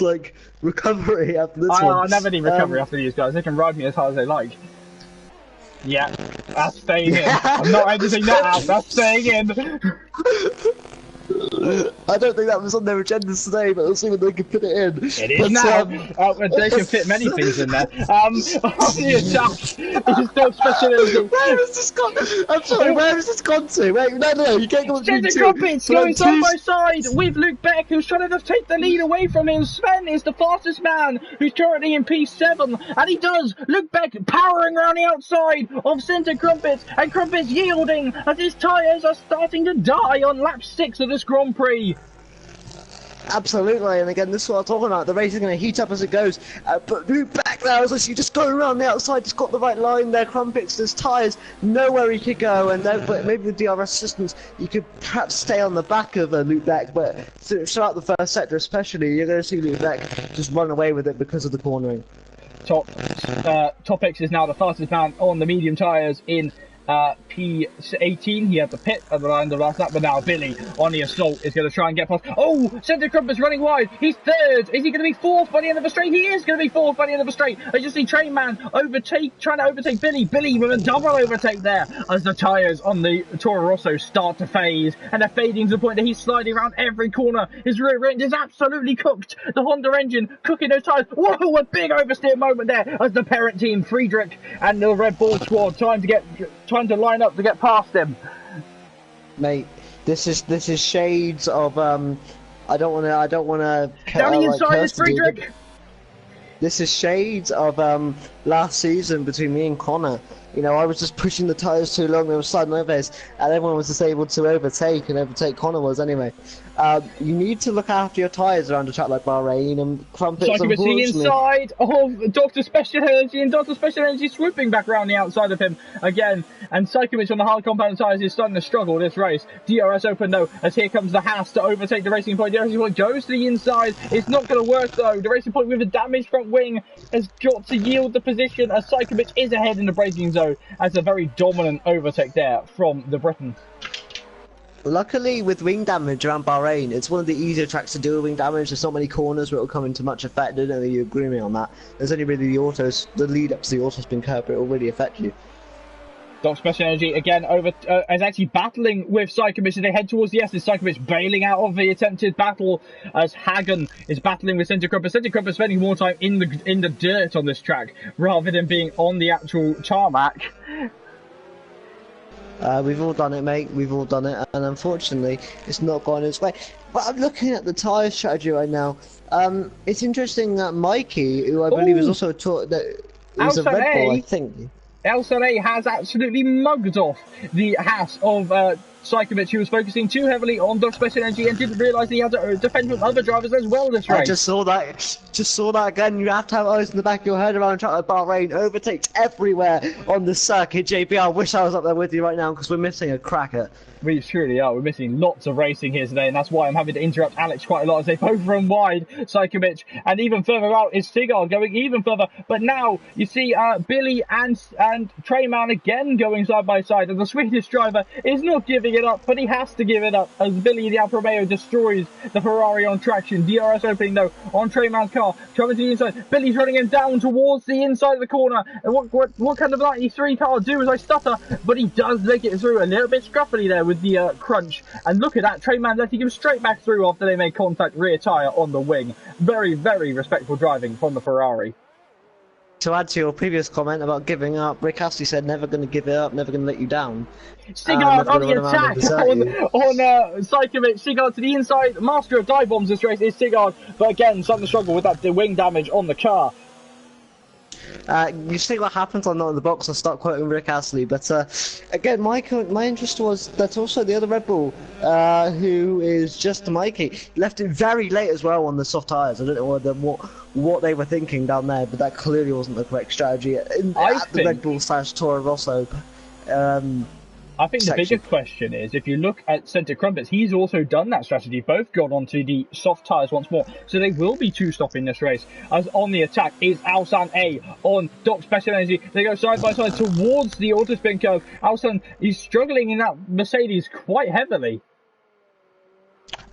recovery after this one. I never need recovery after these guys. They can ride me as hard as they like. Yeah, that's staying in. I'm not editing that out. That's staying in. I don't think that was on their agendas today, but we'll see when they can fit it in. It is now. They can fit many things in there. On the attack is Dog Special Energy. Where has this gone? I'm sorry, where has this gone to? Wait, no, you can't go on Spencer Crumpets going side by side with Luke Beck, who's trying to take the lead away from him. Sven is the fastest man, who's currently in P7, and he does. Luke Beck powering around the outside of Centre Crumpets, and Crumpets yielding as his tyres are starting to die on lap 6 of this Grand Prix. Absolutely, and again, this is what I'm talking about. The race is going to heat up as it goes. But Luke Beck now is actually just going around the outside. He's got the right line there. Crumpets, there's tyres, nowhere he could go, and but maybe with DRS systems, you could perhaps stay on the back of Luke Beck. But throughout the first sector, especially, you're going to see Luke Beck just run away with it because of the cornering. Topex is now the fastest man on the medium tyres in P18. He had the pit at the line of the last lap, but now Billy on the assault is going to try and get past. Oh, Centre Crumpet's running wide. He's third. Is he going to be fourth by the end of the straight? He is going to be fourth by the end of the straight. I just see Trainman trying to overtake Billy. Billy with a double overtake there as the tyres on the Toro Rosso start to phase, and they're fading to the point that he's sliding around every corner. His rear end is absolutely cooked. The Honda engine cooking those tyres. Whoa, a big oversteer moment there as the parent team, Friedrich and the Red Bull squad, trying to line up to get past him. Mate, this is shades of I don't want to down the inside is Friedrich. This is shades of last season between me and Connor. You know, I was just pushing the tyres too long, they were sliding over us, and everyone was just able to overtake, and overtake Connor was anyway. You need to look after your tyres around a track like Bahrain, and Crumpets, unfortunately... inside of Dr. Special Energy, and Dr. Special Energy swooping back around the outside of him again, and Psychomich on the hard compound tyres is starting to struggle this race. DRS open though, as here comes the Haas to overtake the Racing Point. The Racing Point goes to the inside, it's not going to work though. The Racing Point with a damaged front wing has got to yield the position, as Psychomich is ahead in the braking zone, as a very dominant overtake there from the Briton. Luckily, with wing damage around Bahrain, it's one of the easier tracks to do with wing damage. There's not many corners where it'll come into much effect. I don't know if you agree with me on that. There's only really the lead up to the auto spin curve, but it will really affect you. Dr. Special Energy again is actually battling with Psychomich as they head towards the S. Psychomich bailing out of the attempted battle as Hagen is battling with Centre Crumper. Centre Crumper spending more time in the dirt on this track rather than being on the actual tarmac. We've all done it, mate. We've all done it, and unfortunately, it's not gone its way. But I'm looking at the tyre strategy right now. It's interesting that Mikey, who I believe is also taught that is a Red Bull, I think. El Saleh has absolutely mugged off the Haas of Psychomich, who was focusing too heavily on Dr. Special Energy and didn't realise he had to defend with other drivers as well this race. I just saw that again. You have to have eyes in the back of your head around a track like Bahrain. Overtakes everywhere on the circuit, JP. I wish I was up there with you right now because we're missing a cracker. We truly are. We're missing lots of racing here today, and that's why I'm having to interrupt Alex quite a lot as they both run wide. Psychomich, and even further out is Sigard going even further. But now you see Billy and Treyman again going side by side, and the Swedish driver is not giving it up, but he has to give it up as Billy the Alfa Romeo destroys the Ferrari on traction. DRS opening though on Treyman's car, coming to the inside. Billy's running him down towards the inside of the corner. And what can the 93 car do as I stutter? But he does make it through a little bit scruffily there with the crunch, and look at that, Treyman letting him straight back through after they made contact rear tyre on the wing. Very, very respectful driving from the Ferrari. To add to your previous comment about giving up, Rick Astley said never going to give it up, never going to let you down. Sigard on the attack on Psychomich. Sigard to the inside, master of dive bombs this race is Sigard, but again starting to struggle with that wing damage on the car. You see what happens on Not in the Box, I'll start quoting Rick Astley, but again, my interest was that also the other Red Bull, who is just Mikey, left it very late as well on the soft tyres. I don't know what they were thinking down there, but that clearly wasn't the correct strategy at the Red Bull / Toro Rosso. I think the bigger question is, if you look at Centre Crumpets, he's also done that strategy. Both gone onto the soft tyres once more, so they will be two-stopping this race. As on the attack is Alsan A on Doc Special Energy. They go side by side towards the autospin curve. Alsan is struggling in that Mercedes quite heavily.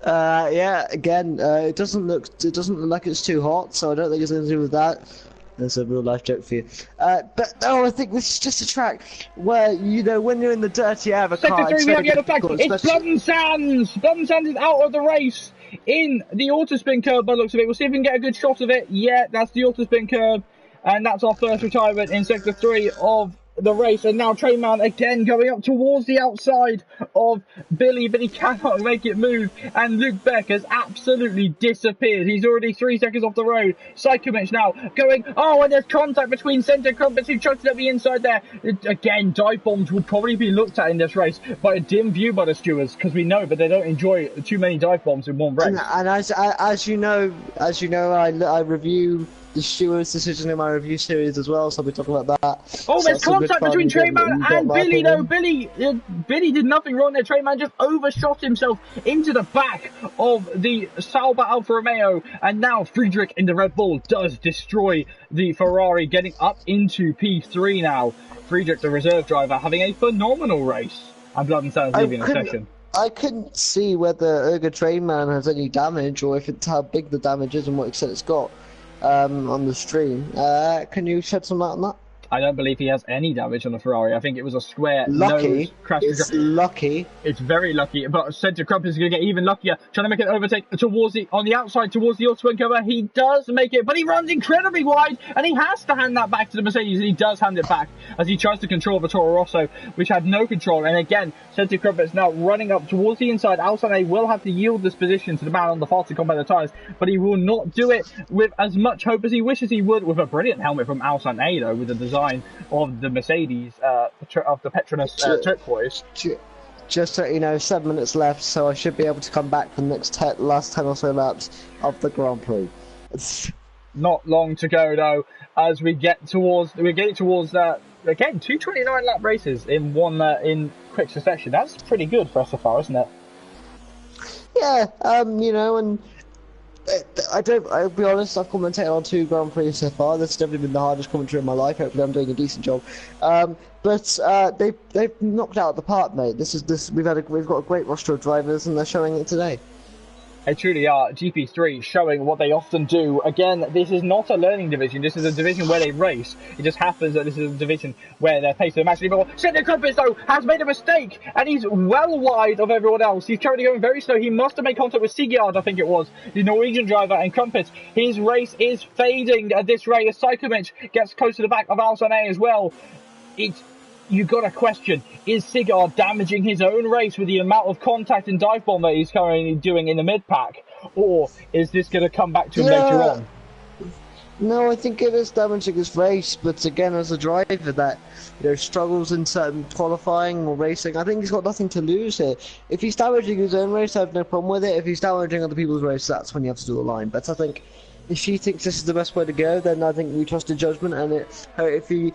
Yeah, again, it doesn't look like it's too hot, so I don't think it's anything to do with that. That's a real life joke for you. But no, I think this is just a track where, you know, when you're in the dirty air of a car, it's very difficult. It's Blood and Sands! Blood and Sands is out of the race in the autospin curve by the looks of it. We'll see if we can get a good shot of it. Yeah, that's the autospin curve. And that's our first retirement in Sector 3 of the race. And now Treyman again going up towards the outside of Billy, but he cannot make it move. And Luke Beck has absolutely disappeared. He's already 3 seconds off the road. Psychomich now going, oh, and there's contact between Centre Crumpets, who chucked it at the inside there. Again, dive bombs will probably be looked at in this race by a dim view by the stewards, because we know, but they don't enjoy too many dive bombs in one race. And as you know, I review the stewards' decision in my review series as well, so I'll be talking about that. Oh, there's contact between Treyman and Billy though. Billy did nothing wrong there. Treyman just overshot himself into the back of the Sauber Alfa Romeo, and now Friedrich in the Red Bull does destroy the Ferrari, getting up into P3 now. Friedrich, the reserve driver, having a phenomenal race. And Blood and Sands leaving the session. I couldn't see whether Erga Treyman has any damage, or if it's how big the damage is and what extent it's got. On the stream. Can you shed some light on that? I don't believe he has any damage on the Ferrari. I think it was a square Lucky. nose crash. It's lucky. It's very lucky, but Centre Crumpets is going to get even luckier, trying to make an overtake towards on the outside towards the auto cover. He does make it, but he runs incredibly wide, and he has to hand that back to the Mercedes, and he does hand it back as he tries to control the Toro Rosso, which had no control. And again, Centre Crumpets now running up towards the inside. Alsane will have to yield this position to the man on the fastest combat tyres, but he will not do it with as much hope as he wishes he would, with a brilliant helmet from Alsane, though, with the design of the Mercedes, of the Petronas turquoise. Just so you know, 7 minutes left, so I should be able to come back for the next last 10 or so laps of the Grand Prix. Not long to go, though, as we're getting towards again 2:29 lap races in in quick succession. That's pretty good for us so far, isn't it? Yeah, you know, and I'll be honest, I've commentated on 2 Grand Prix so far. This has definitely been the hardest commentary of my life. Hopefully I'm doing a decent job. But they've knocked out the park, mate. We've got a great roster of drivers, and they're showing it today. They truly are. GP3 showing what they often do. Again, this is not a learning division. This is a division where they race. It just happens that this is a division where their pace is massively more. Centre Crumpets, though, has made a mistake, and he's well wide of everyone else. He's currently going very slow. He must have made contact with Sigurd, I think it was, the Norwegian driver, and Crumpets. His race is fading at this rate as Sykovic gets close to the back of Alsane as well. You got to question, is Sigurd damaging his own race with the amount of contact and dive bomb that he's currently doing in the mid-pack? Or is this going to come back to him later on? No, I think it is damaging his race, but again, as a driver that struggles in certain qualifying or racing, I think he's got nothing to lose here. If he's damaging his own race, I have no problem with it. If he's damaging other people's race, that's when you have to do the line. But I think if she thinks this is the best way to go, then I think we trust her judgment, and if he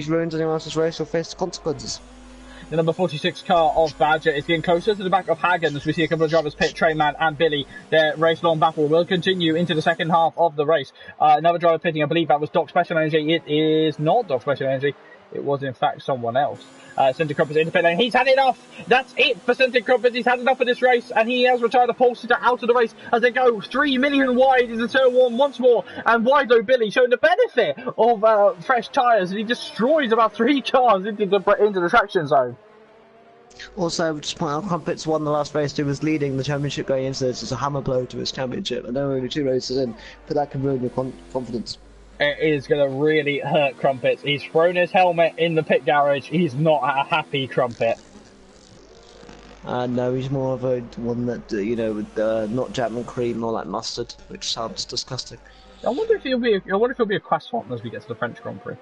ruins anyone else's race, he'll face the consequences. The number 46 car of Badger is getting closer to the back of Hagen as we see a couple of drivers pit. Trainman and Billy, their race-long battle will continue into the second half of the race. Another driver pitting, I believe that was Doc Special Energy. It is not Doc Special Energy. It was, in fact, someone else. Centre Crumpets independent. He's had enough. That's it for Centre Crumpets. He's had enough of this race, and he has retired the pole sitter out of the race as they go 3 million wide into turn 1 once more. And Wido Billy showing the benefit of fresh tyres, and he destroys about 3 cars into the traction zone. Also, just point out, Crumpets won the last race. He was leading the championship going into this. It's a hammer blow to his championship. I know only 2 races in, but that can ruin your confidence. It is going to really hurt Crumpets. He's thrown his helmet in the pit garage. He's not a happy Crumpet. No, he's more of a one that, with not Chapman cream, more like mustard, which sounds disgusting. I wonder if he'll be a quest swap as we get to the French Grand Prix.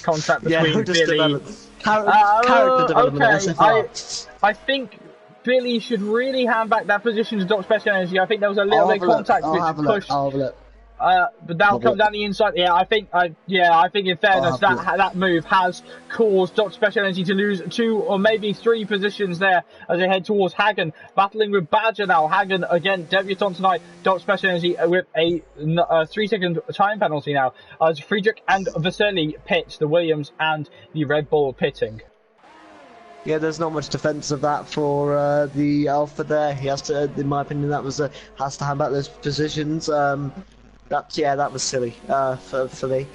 Contract between Billy. Character development. Okay, I think Billy should really hand back that position to Doc Special Energy. I think there was a little bit of contact which pushed. I'll have a look. But that'll come down the inside. Yeah, I think in fairness that move has caused Doc Special Energy to lose 2 or maybe 3 positions there as they head towards Hagen, battling with Badger now. Hagen again, debutant tonight. Doc Special Energy with a 3-second time penalty now as Friedrich and Vasily pit, the Williams and the Red Bull pitting. Yeah, there's not much defence of that for the Alpha there. He has to, in my opinion, has to hand back those positions. That was silly for me.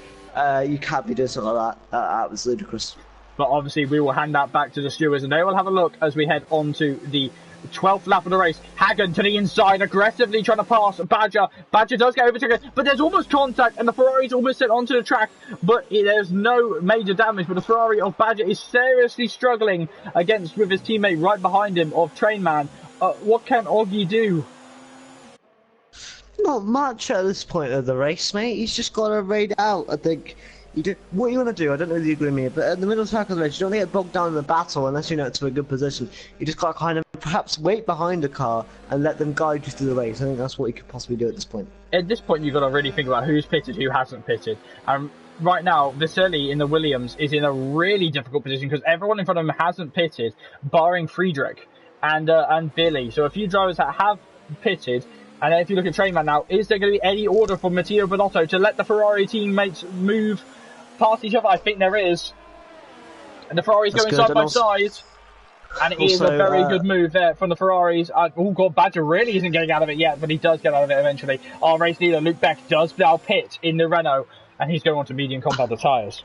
You can't be doing something like that. That was ludicrous. But obviously, we will hand that back to the stewards, and they will have a look as we head on to the 12th lap of the race. Hagen to the inside, aggressively trying to pass Badger. Badger does get overtaken, but there's almost contact, and the Ferrari's almost sent onto the track, but there's no major damage. But the Ferrari of Badger is seriously struggling with his teammate right behind him of Trainman. What can Oggy do? Not much at this point of the race, mate. He's just got to raid out. I think what you want to do, I don't know if you agree with me, but at the middle track of the race, you don't get bogged down in the battle unless you know it's to a good position. You just got to kind of perhaps wait behind a car and let them guide you through the race. I think that's what you could possibly do at this point. At this point, you've got to really think about who's pitted, who hasn't pitted. Right now, Vasily in the Williams is in a really difficult position because everyone in front of him hasn't pitted, barring Friedrich and Billy. So a few drivers that have pitted. And then if you look at Trainman now, is there going to be any order from Matteo Bonotto to let the Ferrari teammates move past each other? I think there is. And the Ferrari's going side by side. And it is a very good move there from the Ferraris. Oh god, Badger really isn't getting out of it yet, but he does get out of it eventually. Our race leader, Luke Beck, does now pit in the Renault. and he's going on to medium compounder tyres.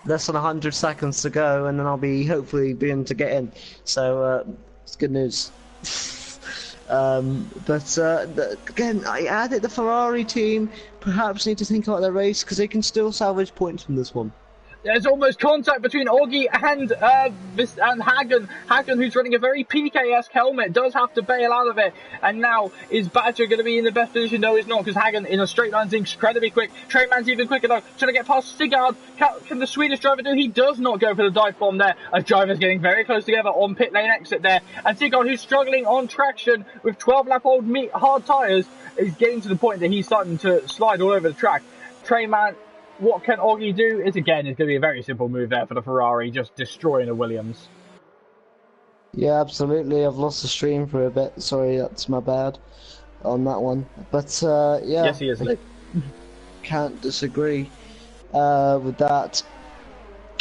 Less than 100 seconds to go, and then I'll be hopefully beginning to get in. So it's good news. Again, I added the Ferrari team. Perhaps need to think about their race because they can still salvage points from this one. There's almost contact between Augie and Hagen. Hagen, who's running a very PK-esque helmet, does have to bail out of it. And now, is Badger going to be in the best position? No, he's not, because Hagen in a straight line is incredibly quick. Trainman's even quicker though, trying to get past Sigurd. Can the Swedish driver do? He does not go for the dive bomb there, as drivers getting very close together on pit lane exit there. And Sigurd, who's struggling on traction with 12-lap-old hard tyres, is getting to the point that he's starting to slide all over the track. Trainman, what can Augie do? It's going to be a very simple move there for the Ferrari, just destroying the Williams. Yeah, absolutely. I've lost the stream for a bit. Sorry, that's my bad on that one. But yeah, yes, he is. Can't disagree with that.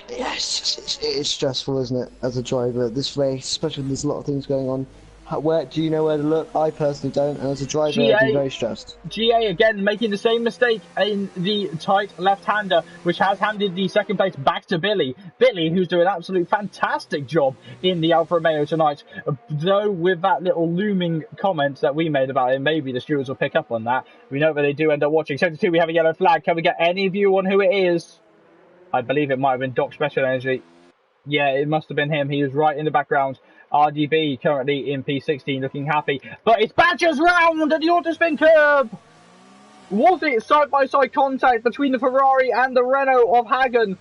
Yeah, it's stressful, isn't it, as a driver? This race, especially when there's a lot of things going on. Where do you know where to look? I personally don't, and as a driver, I'd be very stressed. GA again making the same mistake in the tight left-hander, which has handed the second place back to Billy. Billy, who's doing an absolute fantastic job in the Alfa Romeo tonight. Though with that little looming comment that we made about it, maybe the stewards will pick up on that. We know that they do end up watching. Sector 2, we have a yellow flag. Can we get any view on who it is? I believe it might have been Doc Special Energy. Yeah, it must have been him. He was right in the background. RDB currently in P16 looking happy. But it's Badger's round at the autospin curb! Was it side-by-side contact between the Ferrari and the Renault of Hagen?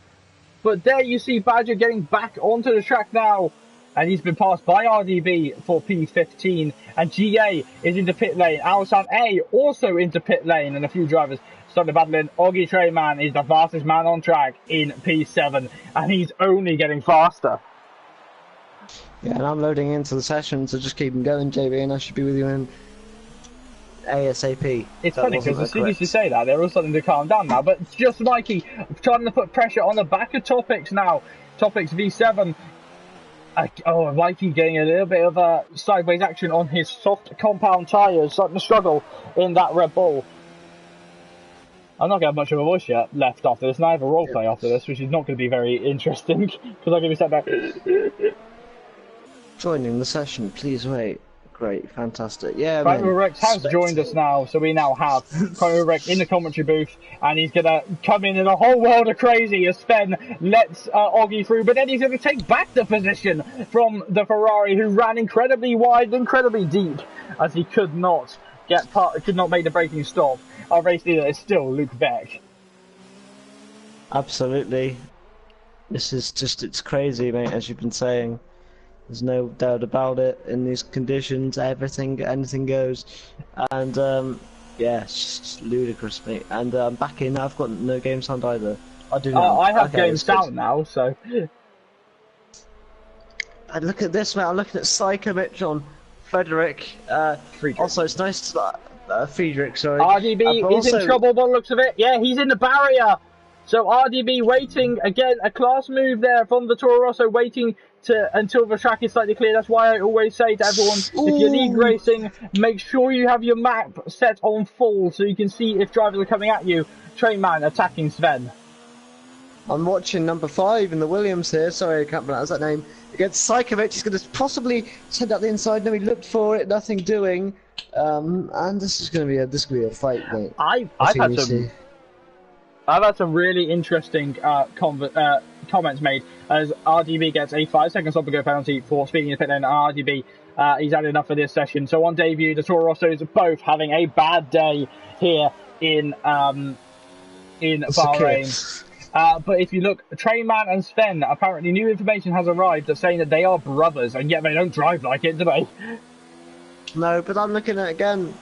But there you see Badger getting back onto the track now. And he's been passed by RDB for P15. And GA is into pit lane. Alsan A also into pit lane. And a few drivers started battling. Augie Treyman is the fastest man on track in P7. And he's only getting faster. Yeah, and I'm loading into the session, so just keep them going, JB, and I should be with you in ASAP. It's funny because as soon as you say that, they're all starting to calm down now. But just Mikey trying to put pressure on the back of Topics now. Topics V7. Mikey getting a little bit of a sideways action on his soft compound tyres, starting to struggle in that Red Bull. I'm not going to have much of a voice yet left after this, and I have a roleplay after this, which is not going to be very interesting because I'm going to be sat back. Joining the session, please wait. Great, fantastic. Yeah, Primal Rex has joined us now, so we now have Primal Rex in the commentary booth, and he's going to come in a whole world of crazy as Sven lets Augie through, but then he's going to take back the position from the Ferrari, who ran incredibly wide, incredibly deep, as he could not make the braking stop. Our race leader is still Luke Beck. Absolutely. This is just, it's crazy, mate, as you've been saying. There's no doubt about it. In these conditions, anything goes. And, yeah, it's just ludicrous, mate. And I'm back in. I've got no game sound either. I do now. I have game sound now, so... And look at this, mate. I'm looking at Psycho on Frederick. Also, it's nice to... Friedrich, sorry. RDB is in trouble by the looks of it. Yeah, he's in the barrier. So RDB waiting, again, a class move there from the Toro Rosso, waiting until the track is slightly clear. That's why I always say to everyone, if you're league racing, make sure you have your map set on full so you can see if drivers are coming at you. Trainman attacking Sven. I'm watching number 5 in the Williams here. Sorry, I can't pronounce that name. Against Psychovic, he's going to possibly send out the inside. No, he looked for it, nothing doing. And this is going to be a fight, mate. I've had some really interesting comments made as RDB gets a 5-second stop and go penalty for speeding in the pit lane. RDB, he's had enough for this session. So on debut, the Toro Rossos are both having a bad day here in Bahrain. But if you look, Trainman and Sven, apparently new information has arrived that's saying that they are brothers, and yet they don't drive like it, do they? No, but I'm looking at it again.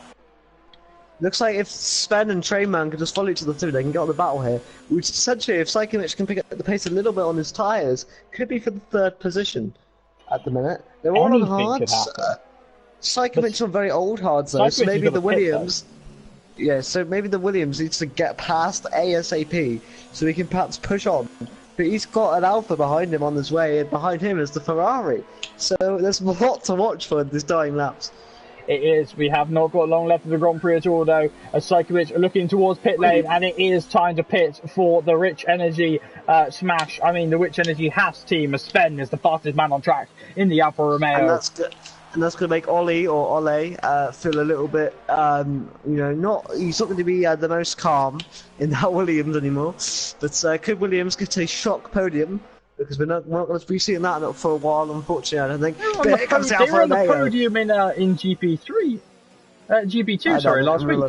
Looks like if Sven and Trainman can just follow each other through, they can get on the battle here. Which essentially, if Psychomich can pick up the pace a little bit on his tyres, could be for the 3rd position at the minute. They're all on hards. Psychomich on very old hards though, so maybe the Williams... Yeah, so maybe the Williams needs to get past ASAP, so he can perhaps push on. But he's got an Alpha behind him on his way, and behind him is the Ferrari. So there's a lot to watch for in these dying laps. It is. We have not got long left of the Grand Prix at all, though. As Sajkovic looking towards pit lane, and it is time to pit for the Rich Energy smash. I mean, the Rich Energy Haas team, as Sven is the fastest man on track in the Alfa Romeo. And that's good. And that's going to make Ollie or Ole feel a little bit, he's not going to be the most calm in that Williams anymore. But could Williams get a shock podium? Because we're not going to be seeing that for a while, unfortunately, I don't think. They were on the podium in Gp3. GP2, sorry, last week.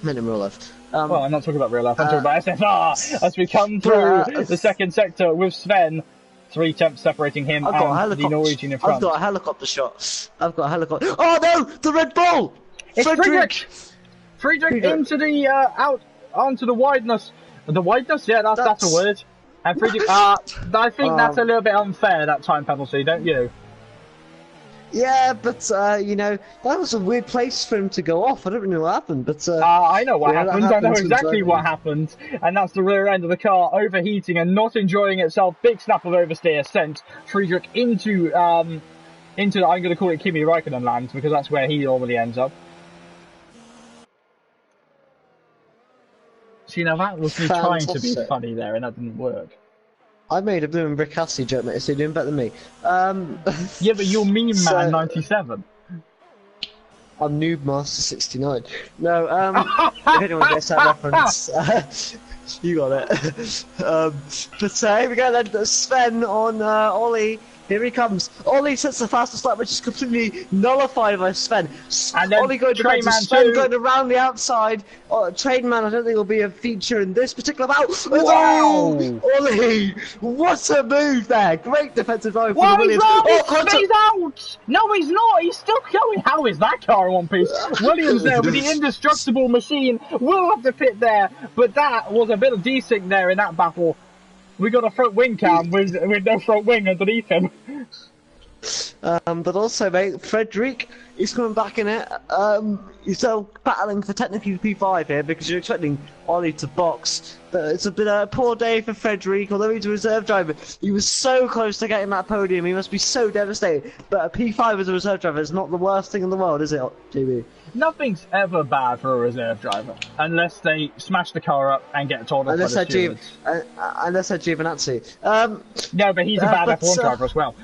Meant in real life. Well, I'm not talking about real life, I'm talking about SFR. As we come through the second sector with Sven. 3 temps separating him and the Norwegian in front. I've got a helicopter shot. Oh no! The Red Bull! It's Friedrich! Friedrich into the onto the wideness. The wideness, yeah, that's a word. And Friedrich, I think that's a little bit unfair, that time penalty, don't you? Yeah, but that was a weird place for him to go off. I don't really know what happened, but I know what happened. I know exactly what happened, and that's the rear end of the car overheating and not enjoying itself. Big snap of oversteer sent Friedrich into I'm going to call it Kimi Raikkonen land, because that's where he normally ends up. See, now that was me trying to be funny there, and that didn't work. I made a blooming Rick Astley joke, mate, so you're doing better than me. Yeah, but you're meme man 97. I'm Noob Master 69. No, if anyone gets that reference, you got it. But here we go then, Sven on Ollie. Here he comes. Ollie sets the fastest lap, which is completely nullified by Sven. And then Ollie going to Sven going around the outside. Trainman, I don't think will be a feature in this particular bout. Wow! Ollie, what a move there! Great defensive drive for the Williams. He's out! No, he's not. He's still going. How is that car in one piece? Williams there with the indestructible machine. Will have to pit there, but that was a bit of desync there in that battle. We got a front wing cam with no front wing underneath him. But also, mate, Frederic is coming back in it. He's still battling for technically P5 here because you're expecting Ollie to box. But it's been a poor day for Frederic, although he's a reserve driver. He was so close to getting that podium, he must be so devastated. But a P5 as a reserve driver is not the worst thing in the world, is it, JB? Nothing's ever bad for a reserve driver, unless they smash the car up and get told off by the stewards. Unless they're Giovinazzi. No, but he's a bad F1 driver as well.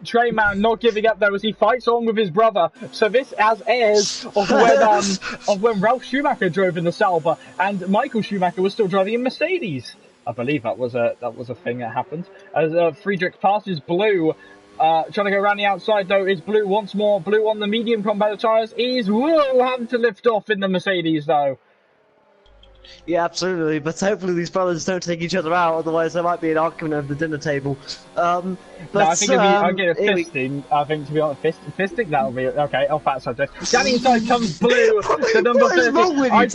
Trainman not giving up though as he fights on with his brother. So this as heirs of when Ralf Schumacher drove in the Sauber and Michael Schumacher was still driving in Mercedes. I believe that was a thing that happened. As Friedrich passes Blue. Trying to go around the outside though is Blue once more. Blue on the medium combat tyres is having to lift off in the Mercedes though. Yeah, absolutely. But hopefully these brothers don't take each other out, otherwise there might be an argument over the dinner table. But no, I think if I get a fisting, I think to be honest, fisting that'll be okay. Off that subject. Down the inside comes Blue. The number 30. I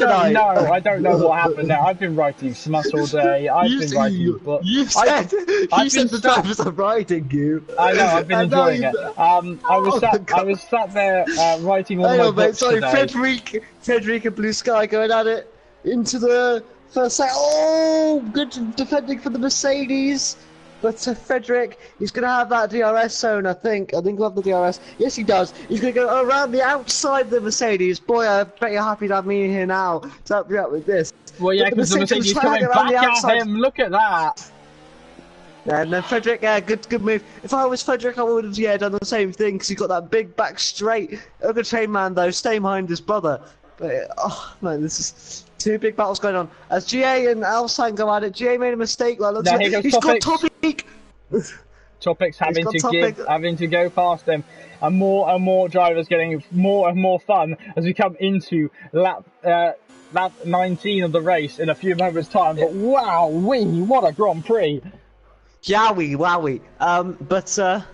don't know what happened there. I've been writing smuts all day. I've been writing books. You said the drivers are riding you. I know. I've been enjoying it. I was sat there writing all my books today. Frederic and Blue Sky going at it. Into the first set. Oh, good defending for the Mercedes. But Frederic, he's going to have that DRS zone, I think. I think he'll have the DRS. Yes, he does. He's going to go around the outside of the Mercedes. Boy, I bet you're happy to have me here now to help you out with this. Well, yeah, because the Mercedes is coming back at him. Look at that. And then Frederic, good move. If I was Frederic, I would have done the same thing because he got that big back straight. Look at Trainman, though, staying behind his brother. But, oh, man, this is... Two big battles going on. As GA and Alsan go at it, GA made a mistake. Well, looks like he's got Topic. Topic's having to go past them, and more drivers getting more and more fun as we come into lap 19 of the race in a few moments' time. But wow, what a Grand Prix! Yowie. But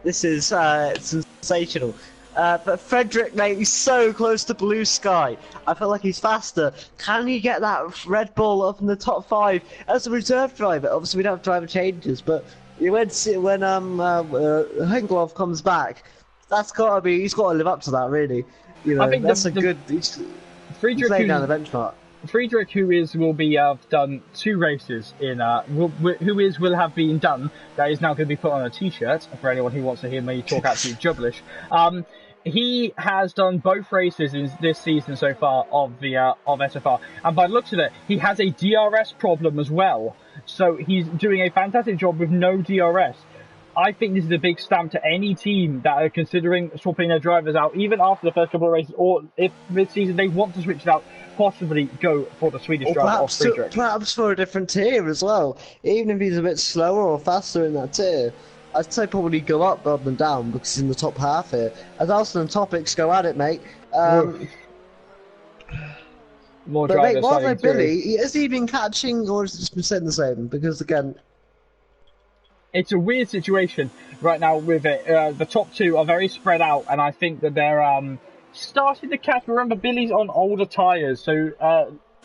this is sensational. But Frederic, mate, he's so close to Blue Sky. I feel like he's faster. Can he get that Red Bull up in the top 5 as a reserve driver? Obviously, we don't have driver changes, but when Henglov comes back, that's got to be. He's got to live up to that, really. You know, I think that's good. Friedrich laying down the benchmark. Friedrich, will be done 2 races in will have been done. That is now going to be put on a T-shirt for anyone who wants to hear me talk absolute gibberish. he has done both races in this season so far of the of SFR, and by the looks of it, he has a DRS problem as well. So he's doing a fantastic job with no DRS. I think this is a big stamp to any team that are considering swapping their drivers out, even after the first couple of races, or if mid-season they want to switch it out, possibly go for the Swedish driver of Friedrich. Perhaps for a different tier as well. Even if he's a bit slower or faster in that tier, I'd say probably go up rather than down because he's in the top half here. As Alston and Topics go at it, mate. More but drivers mate, Wildlife starting Billy, has he been catching or has it been staying the same? Because again, it's a weird situation right now with it. The top two are very spread out, and I think that they're starting to catch. Remember, Billy's on older tyres, so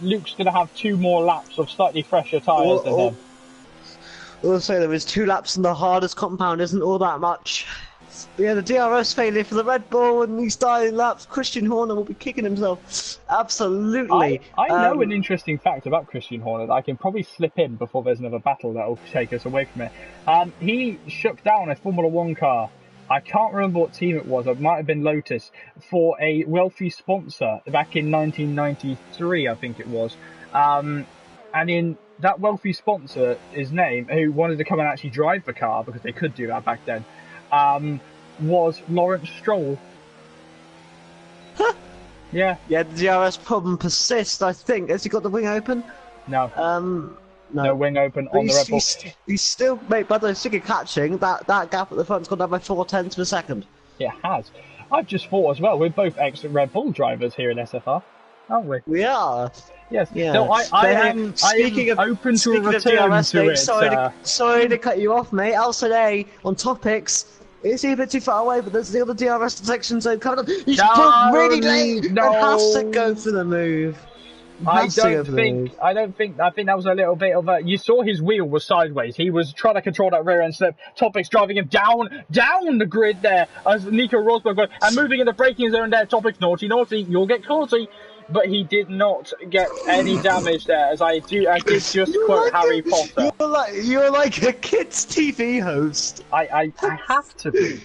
Luke's going to have 2 more laps of slightly fresher tyres than him. We'll say there is 2 laps in the hardest compound isn't all that much. Yeah, the DRS failure for the Red Bull and these dying laps. Christian Horner will be kicking himself. Absolutely. I know an interesting fact about Christian Horner that I can probably slip in before there's another battle that will take us away from it. He shook down a Formula 1 car. I can't remember what team it was. It might have been Lotus for a wealthy sponsor back in 1993, I think it was. And in that wealthy sponsor, his name, who wanted to come and actually drive the car because they could do that back then, was Lawrence Stroll. Huh. Yeah. Yeah, the DRS problem persists, I think. Has he got the wing open? No. No. No wing open on the Red Bull. He's still, mate, by the way, still catching. That gap at the front's gone down by 0.4 of a second. It has. I've just thought as well, we're both ex-Red Bull drivers here in SFR, aren't we? We are. Yes. Yeah. So I am open to a return DRS, to mate, it. Sorry to cut you off, mate. Also, A on Topics. It's a bit too far away, but there's the other DRS detection zone coming up. He's really late and has to go for the move. I think that was a little bit of a. You saw his wheel was sideways. He was trying to control that rear end slip. Topics driving him down the grid there as Nico Rosberg went and moving in the braking zone there. Topics naughty, you'll get naughty. But he did not get any damage there, as I did just quote Harry Potter. You're like a kid's TV host. I have to be.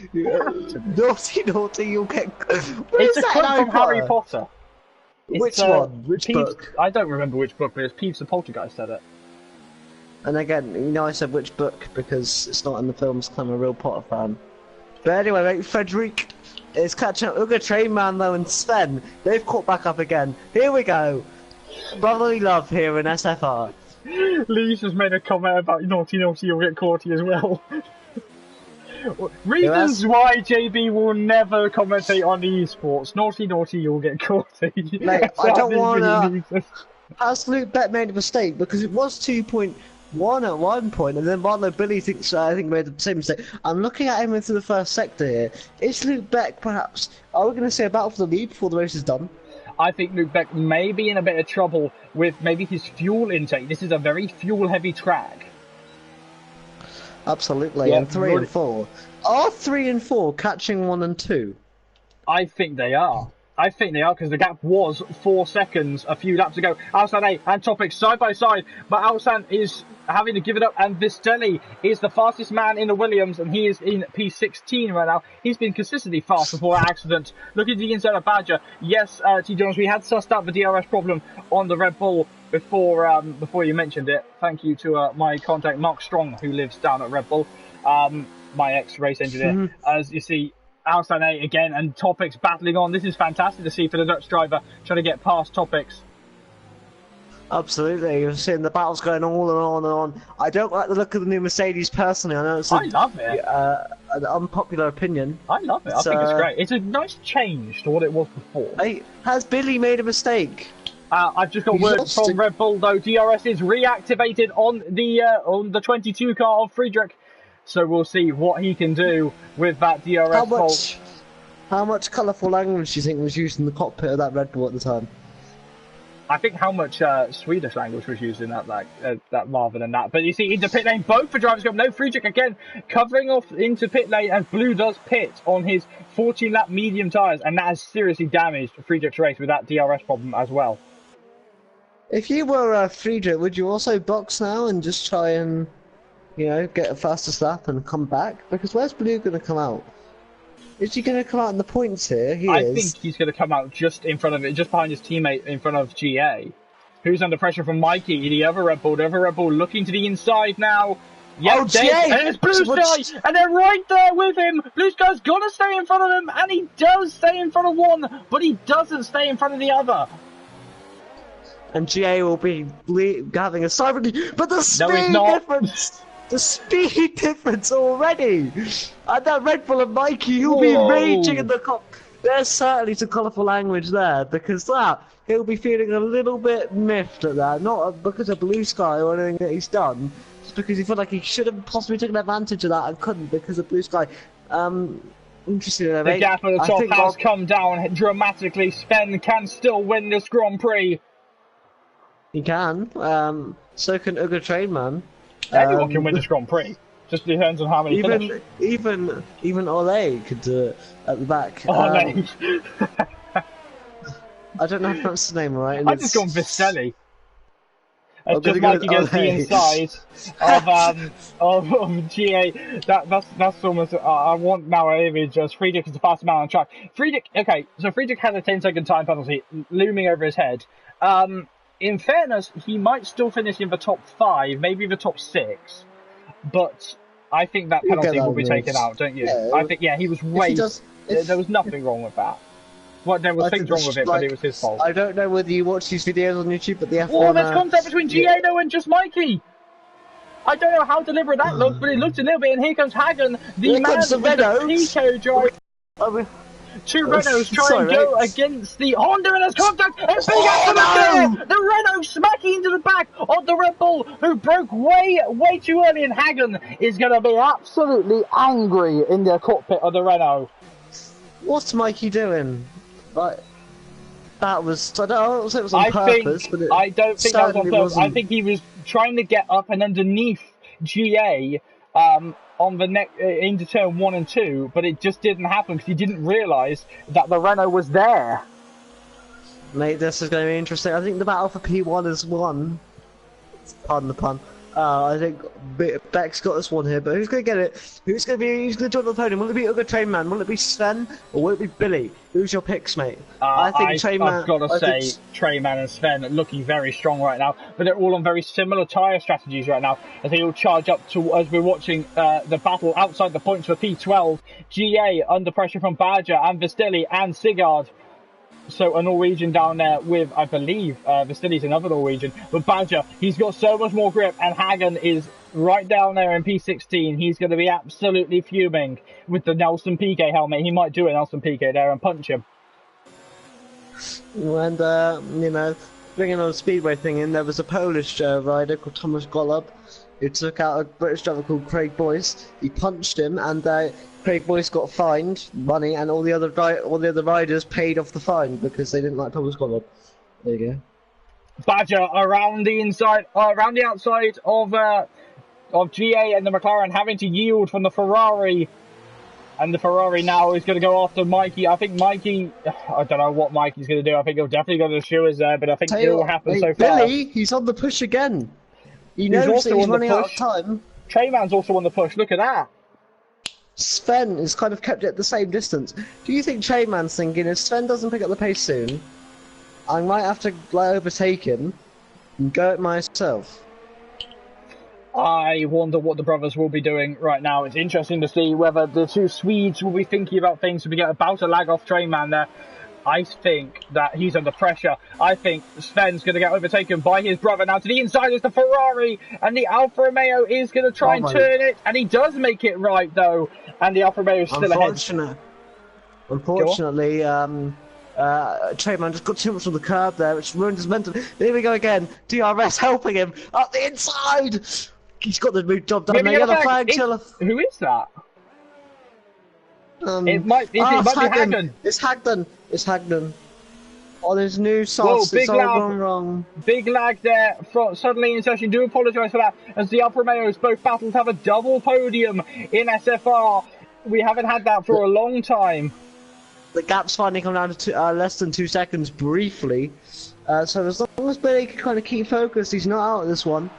Naughty, you'll get. It's a quote from Harry Potter. Which one? Which book? I don't remember which book, but it's Peeves the Poltergeist said it. And again, you know I said which book because it's not in the films because I'm a real Potter fan. But anyway, mate, Frederic is catching up. Look at Train Man though and Sven. They've caught back up again. Here we go. Brotherly love here in SFR. Lee's just made a comment about naughty, you'll get caughty as well. Reasons why JB will never commentate on esports. Naughty, you'll get caughty. Mate, I don't want to. Has Luke Bet made a mistake because it was 2.1 at one point, and then Marlo Billy thinks I think made the same mistake. I'm looking at him into the first sector here. Is Luke Beck perhaps? Are we going to see a battle for the lead before the race is done? I think Luke Beck may be in a bit of trouble with maybe his fuel intake. This is a very fuel-heavy track. Absolutely, yeah, and 3 and 4. Are 3 and 4 catching 1 and 2? I think they are. Because the gap was 4 seconds a few laps ago. Alsan A and Topic side by side, but Alsan is having to give it up, and Vistelli is the fastest man in the Williams, and he is in P16 right now. He's been consistently fast before that accident. Look at the inside of Badger. Yes, T. Jones, we had sussed out the DRS problem on the Red Bull before you mentioned it. Thank you to my contact Mark Strong, who lives down at Red Bull, my ex-race engineer. As you see, Alsan A again and Topics battling on. This is fantastic to see for the Dutch driver trying to get past Topics. Absolutely, you're seeing the battles going on and on and on. I don't like the look of the new Mercedes personally. I know it's I love it. An unpopular opinion. I love it. I think it's great. It's a nice change to what it was before. Hey, has Billy made a mistake? I've just got word from Red Bull though. DRS is reactivated on the 22 car of Friedrich. So we'll see what he can do with that DRS fault. How much colourful language do you think was used in the cockpit of that Red Bull at the time? I think how much Swedish language was used in that rather than that. But you see, into pit lane, both for drivers go. No, Friedrich again covering off into pit lane as Blue does pit on his 14-lap medium tyres, and that has seriously damaged Friedrich's race with that DRS problem as well. If you were Friedrich, would you also box now and just try and, you know, get a faster lap and come back? Because where's Blue going to come out? Is he going to come out in the points here? I think he's going to come out just in front of it, just behind his teammate, in front of GA, who's under pressure from Mikey. The other Red Bull looking to the inside now. Yep, GA! And it's Blue Sky, and they're right there with him. Blue Sky's got to stay in front of him, and he does stay in front of one, but he doesn't stay in front of the other. And GA will be having a cyber, but the speed difference! The speed difference already! And that Red Bull and Mikey, he'll be raging in the cop. There's certainly some colourful language there, because he'll be feeling a little bit miffed at that. Not because of Blue Sky or anything that he's done, just because he felt like he should have possibly taken advantage of that and couldn't because of Blue Sky. Interesting. The gap at the top has come down dramatically. Sven can still win this Grand Prix. He can. So can Uga Trainman. Anyone can win this Grand Prix. Just depends on how many finish. Even Ole could do it at the back. Ole. I don't know how to pronounce his name right. I've just gone Vistelli. It's just like against the inside of GA. That's almost. I want now an image as Friedrich is the fastest man on track. Friedrich. Okay, so Friedrich has a 10-second time penalty looming over his head. In fairness, he might still finish in the top 5, maybe the top 6, but I think that penalty will be taken out, don't you? Yeah. I think, he was way... There was nothing wrong with that. Well, there was things wrong with it, but it was his fault. I don't know whether you watch these videos on YouTube, but the F1... Oh, there's contact between Giado and just Mikey! I don't know how deliberate that looked, but it looked a little bit, and here comes Hagen, the man with the Pico drive. Two Renaults try and go against the Honda, and there's contact, and big accident there! The Renault smacking into the back of the Red Bull, who broke way too early, and Hagen is going to be absolutely angry in the cockpit of the Renault. What's Mikey doing? That was, I don't say it was on purpose, but I don't think that was on purpose. I think he was trying to get up and underneath GA, on the into turn 1 and 2, but it just didn't happen because he didn't realise that the Renault was there. Mate, this is going to be interesting. I think the battle for P1 is won. Pardon the pun. I think Beck's got this one here, but who's going to get it? Who's going to join the podium? Will it be Uga Trainman? Will it be Sven? Or will it be Billy? Who's your picks, mate? I think Trainman. I've got to say, Trainman and Sven are looking very strong right now, but they're all on very similar tyre strategies right now as they all charge up to, as we're watching the battle outside the points for P12. GA under pressure from Badger and Vistelli and Sigurd. So a Norwegian down there with, I believe, Vistelli's another Norwegian. But Badger, he's got so much more grip, and Hagen is right down there in P16. He's going to be absolutely fuming with the Nelson Piquet helmet. He might do a Nelson Piquet there and punch him. And, bringing on a speedway thing in, there was a Polish rider called Thomas Golub who took out a British driver called Craig Boyce. He punched him, and Craig Boyce got fined money, and all the other riders paid off the fine because they didn't like Thomas Golub. There you go. Badger around the inside, around the outside of GA and the McLaren, having to yield from the Ferrari. And the Ferrari now is going to go after Mikey. I think Mikey, I don't know what Mikey's going to do. I think he'll definitely go to the Shoers there, but I think it will happen so far. Billy, he's on the push again. He knows that he's running out of time. Trayman's also on the push. Look at that. Sven is kind of kept at the same distance. Do you think Trayman's thinking if Sven doesn't pick up the pace soon, I might have to overtake him and go it myself? I wonder what the brothers will be doing right now. It's interesting to see whether the two Swedes will be thinking about things. We get about to lag off Trainman there. I think that he's under pressure. I think Sven's going to get overtaken by his brother. Now to the inside is the Ferrari, and the Alfa Romeo is going to try and turn it, and he does make it right though, and the Alfa Romeo is still ahead. Unfortunately, Trainman just got too much on the curb there, which ruined his momentum. Here we go again. DRS helping him up the inside. He's got the job done. They got a flag. Who is that? It might be Hagen. It's Hagden. It's Hagden. On his new sauce, it's all gone wrong. Big lag there. Suddenly in session. Do apologise for that. As the Alfa Romeos both battled to have a double podium in SFR. We haven't had that for a long time. The gap's finally come down to less than 2 seconds briefly. So as long as Billy can kind of keep focused, he's not out of this one.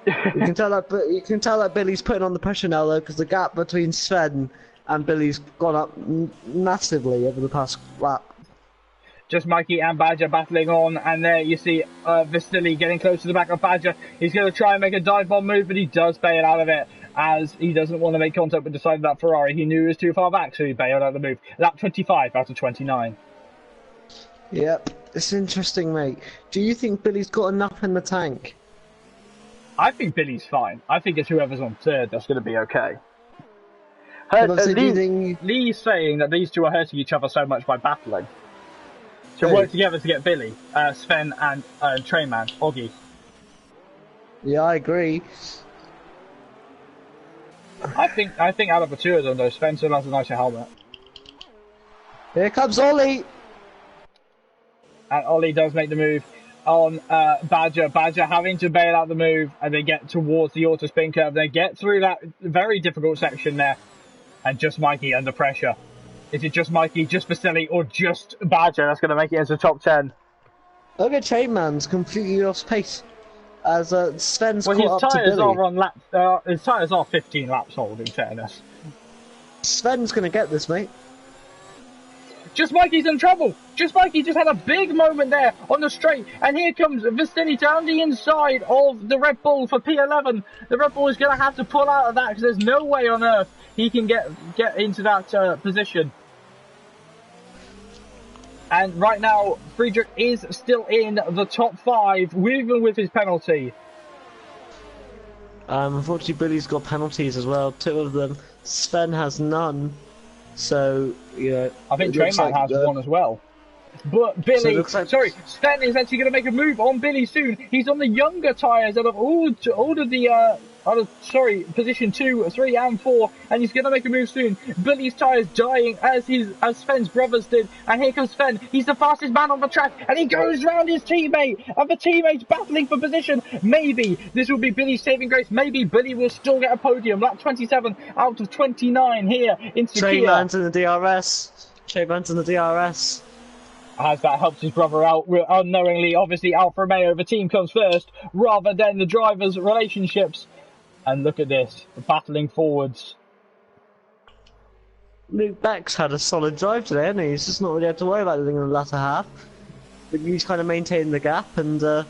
You can tell that Billy's putting on the pressure now though, because the gap between Sven and Billy's gone up massively over the past lap. Just Mikey and Badger battling on, and there you see Vistili getting close to the back of Badger. He's going to try and make a dive bomb move, but he does bail out of it, as he doesn't want to make contact with the side of that Ferrari. He knew he was too far back, so he bailed out of the move. Lap 25 out of 29. Yep, it's interesting, mate. Do you think Billy's got enough in the tank? I think Billy's fine. I think it's whoever's on third that's going to be okay. Lee's saying that these two are hurting each other so much by battling. So work together to get Billy, Sven and Trainman, Oggy. Yeah, I agree. I think out of the two of them though, Sven still has a nicer helmet. Here comes Ollie! And Ollie does make the move on Badger. Badger having to bail out the move, and they get towards the auto spin curve. They get through that very difficult section there, and just Mikey under pressure. Is it just Mikey, just Vistili, or just Badger that's going to make it into top 10? Look at Chainman's completely off pace. As Sven's caught up to Billy. His tyres are 15 laps old, in fairness. Sven's going to get this, mate. Just Mikey's in trouble. Just Mikey just had a big moment there on the straight. And here comes Vistili down the inside of the Red Bull for P11. The Red Bull is going to have to pull out of that because there's no way on earth he can get into that position. And right now, Friedrich is still in the top 5, even with his penalty. Unfortunately, Billy's got penalties as well. 2 of them. Sven has none. So, yeah. I think Trainman has one as well. But Billy, Sven is actually going to make a move on Billy soon. He's on the younger tyres out of position 2, 3 and 4, and he's going to make a move soon. Billy's tyres dying as Sven's brothers did, and here comes Sven. He's the fastest man on the track, and he goes round his teammate, and the teammate's battling for position. Maybe this will be Billy's saving grace. Maybe Billy will still get a podium. Lap 27 out of 29 here in Sakia. Trainman's in the DRS. Trainman's in the DRS. As that helps his brother out unknowingly. Obviously, Alfa Romeo, the team comes first, rather than the drivers' relationships. And look at this, battling forwards. Luke Beck's had a solid drive today, hasn't he? He's just not really had to worry about anything in the latter half. But he's kind of maintained the gap and done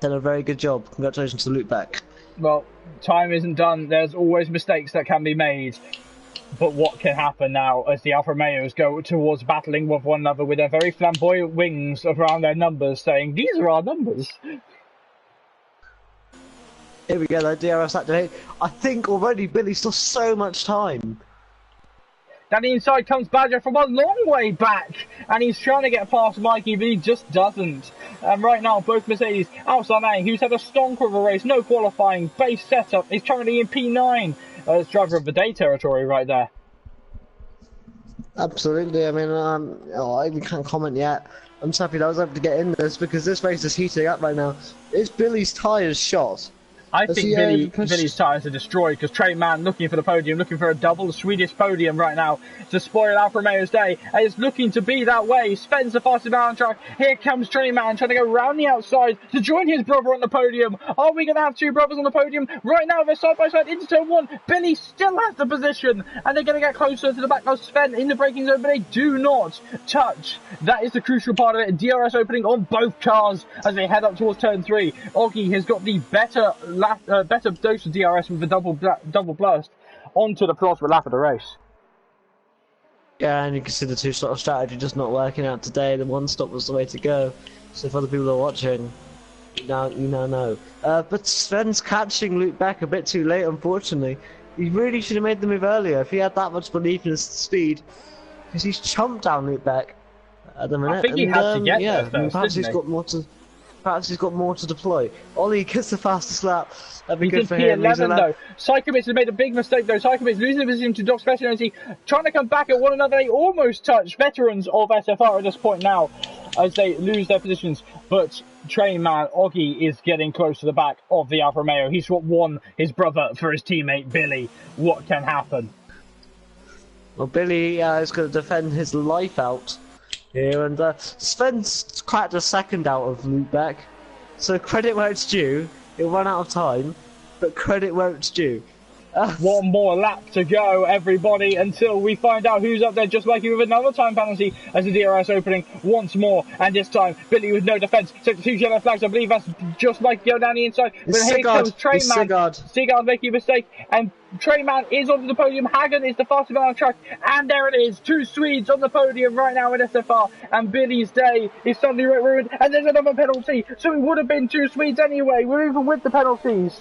a very good job. Congratulations to Luke Beck. Well, time isn't done. There's always mistakes that can be made. But what can happen now as the Alfa Romeos go towards battling with one another with their very flamboyant wings around their numbers, saying, "These are our numbers." Here we go, though, DRS activate. I think already Billy's lost so much time. Down the inside comes Badger from a long way back, and he's trying to get past Mikey, but he just doesn't. And right now, both Mercedes, Al-Sameh, who's had a stonker of a race, no qualifying, base setup, is currently in P9. It's driver of the day territory right there. Absolutely. I mean, I can't comment yet. I'm just happy that I was able to get in this because this race is heating up right now. Is Billy's tyres shot? I think Billy's tyres are destroyed because Trainman looking for the podium, looking for a double Swedish podium right now to spoil Alfa Romeo's day. And it's looking to be that way. Sven's the fastest man on track. Here comes Trainman trying to go round the outside to join his brother on the podium. Are we going to have 2 brothers on the podium? Right now they're side by side into turn 1. Billy still has the position and they're going to get closer to the back of Sven in the braking zone, but they do not touch. That is the crucial part of it. DRS opening on both cars as they head up towards turn 3. Oggy has got the better dose of DRS with the double blast onto the penultimate lap of the race. Yeah, and you can see the 2-stop strategy just not working out today. The 1-stop was the way to go. So for other people who are watching, you now know. But Sven's catching Luke Beck a bit too late, unfortunately. He really should have made the move earlier if he had that much belief in his speed, because he's chomped down Luke Beck at the minute. I think he had to get there first, perhaps he's got more to. Perhaps he's got more to deploy. Ollie gets the fastest lap. That'd be good for him. P11 though. Psychomix has made a big mistake though. Psychomix losing the position to Doc Speciality, trying to come back at one another. They almost touch veterans of SFR at this point now as they lose their positions. But Trainman Oggy is getting close to the back of the Alfa Romeo. He's won his brother for his teammate Billy. What can happen? Well, Billy is going to defend his life out here, and Sven's cracked a second out of Luke Beck. So credit where it's due. It'll run out of time, but credit where it's due. One more lap to go, everybody, until we find out who's up there, just like with another time penalty as the DRS opening once more. And this time, Billy with no defence. So the 2 yellow flags, I believe that's just like go down the inside. But here comes Trainman. Sigard making a mistake. And Trainman is on the podium. Hagen is the fastest man on track. And there it is. 2 Swedes on the podium right now in SFR. And Billy's day is suddenly ruined. And there's another penalty. So it would have been 2 Swedes anyway. We're even with the penalties.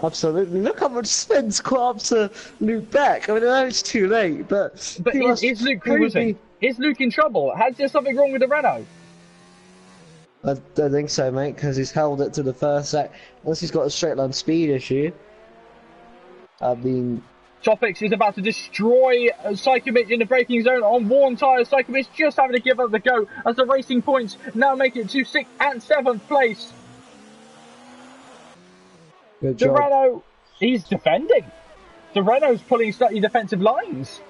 Absolutely. Look how much Sven's caught up to Luke Beck. I mean, I know it's too late, but is Luke cruising? Is Luke in trouble? Has there something wrong with the Renault? I don't think so, mate, because he's held it to the first sec. Unless he's got a straight line speed issue. I mean... Topics is about to destroy Psychomich in the braking zone on worn tyres. Psychomich just having to give up the go as the Racing Points now make it to 6th and 7th place. Good job. The Renault, he's defending. The Renault's pulling slightly defensive lines.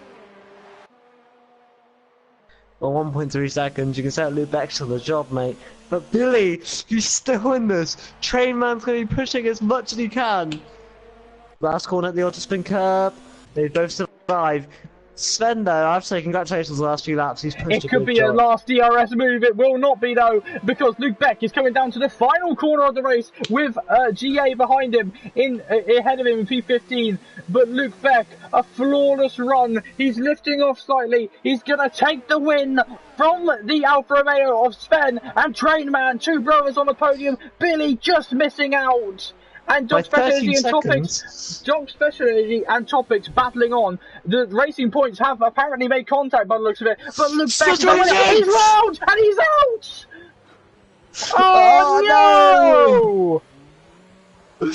Well, 1.3 seconds, you can say Luke Beck's on the job, mate. But Billy, he's still in this. Trainman's going to be pushing as much as he can. Last corner at the autospin curb. They both survive. Sven, though, I have to say congratulations on the last few laps. He's pushed It could be a last DRS move. It will not be, though, because Luke Beck is coming down to the final corner of the race with GA behind him, ahead of him in P15. But Luke Beck, a flawless run. He's lifting off slightly. He's going to take the win from the Alfa Romeo of Sven and Trainman. 2 brothers on the podium. Billy just missing out. And Doc Specialty and Topics battling on. The Racing Points have apparently made contact by the looks of it. But Luke Beck, he's round and he's out! Oh, no!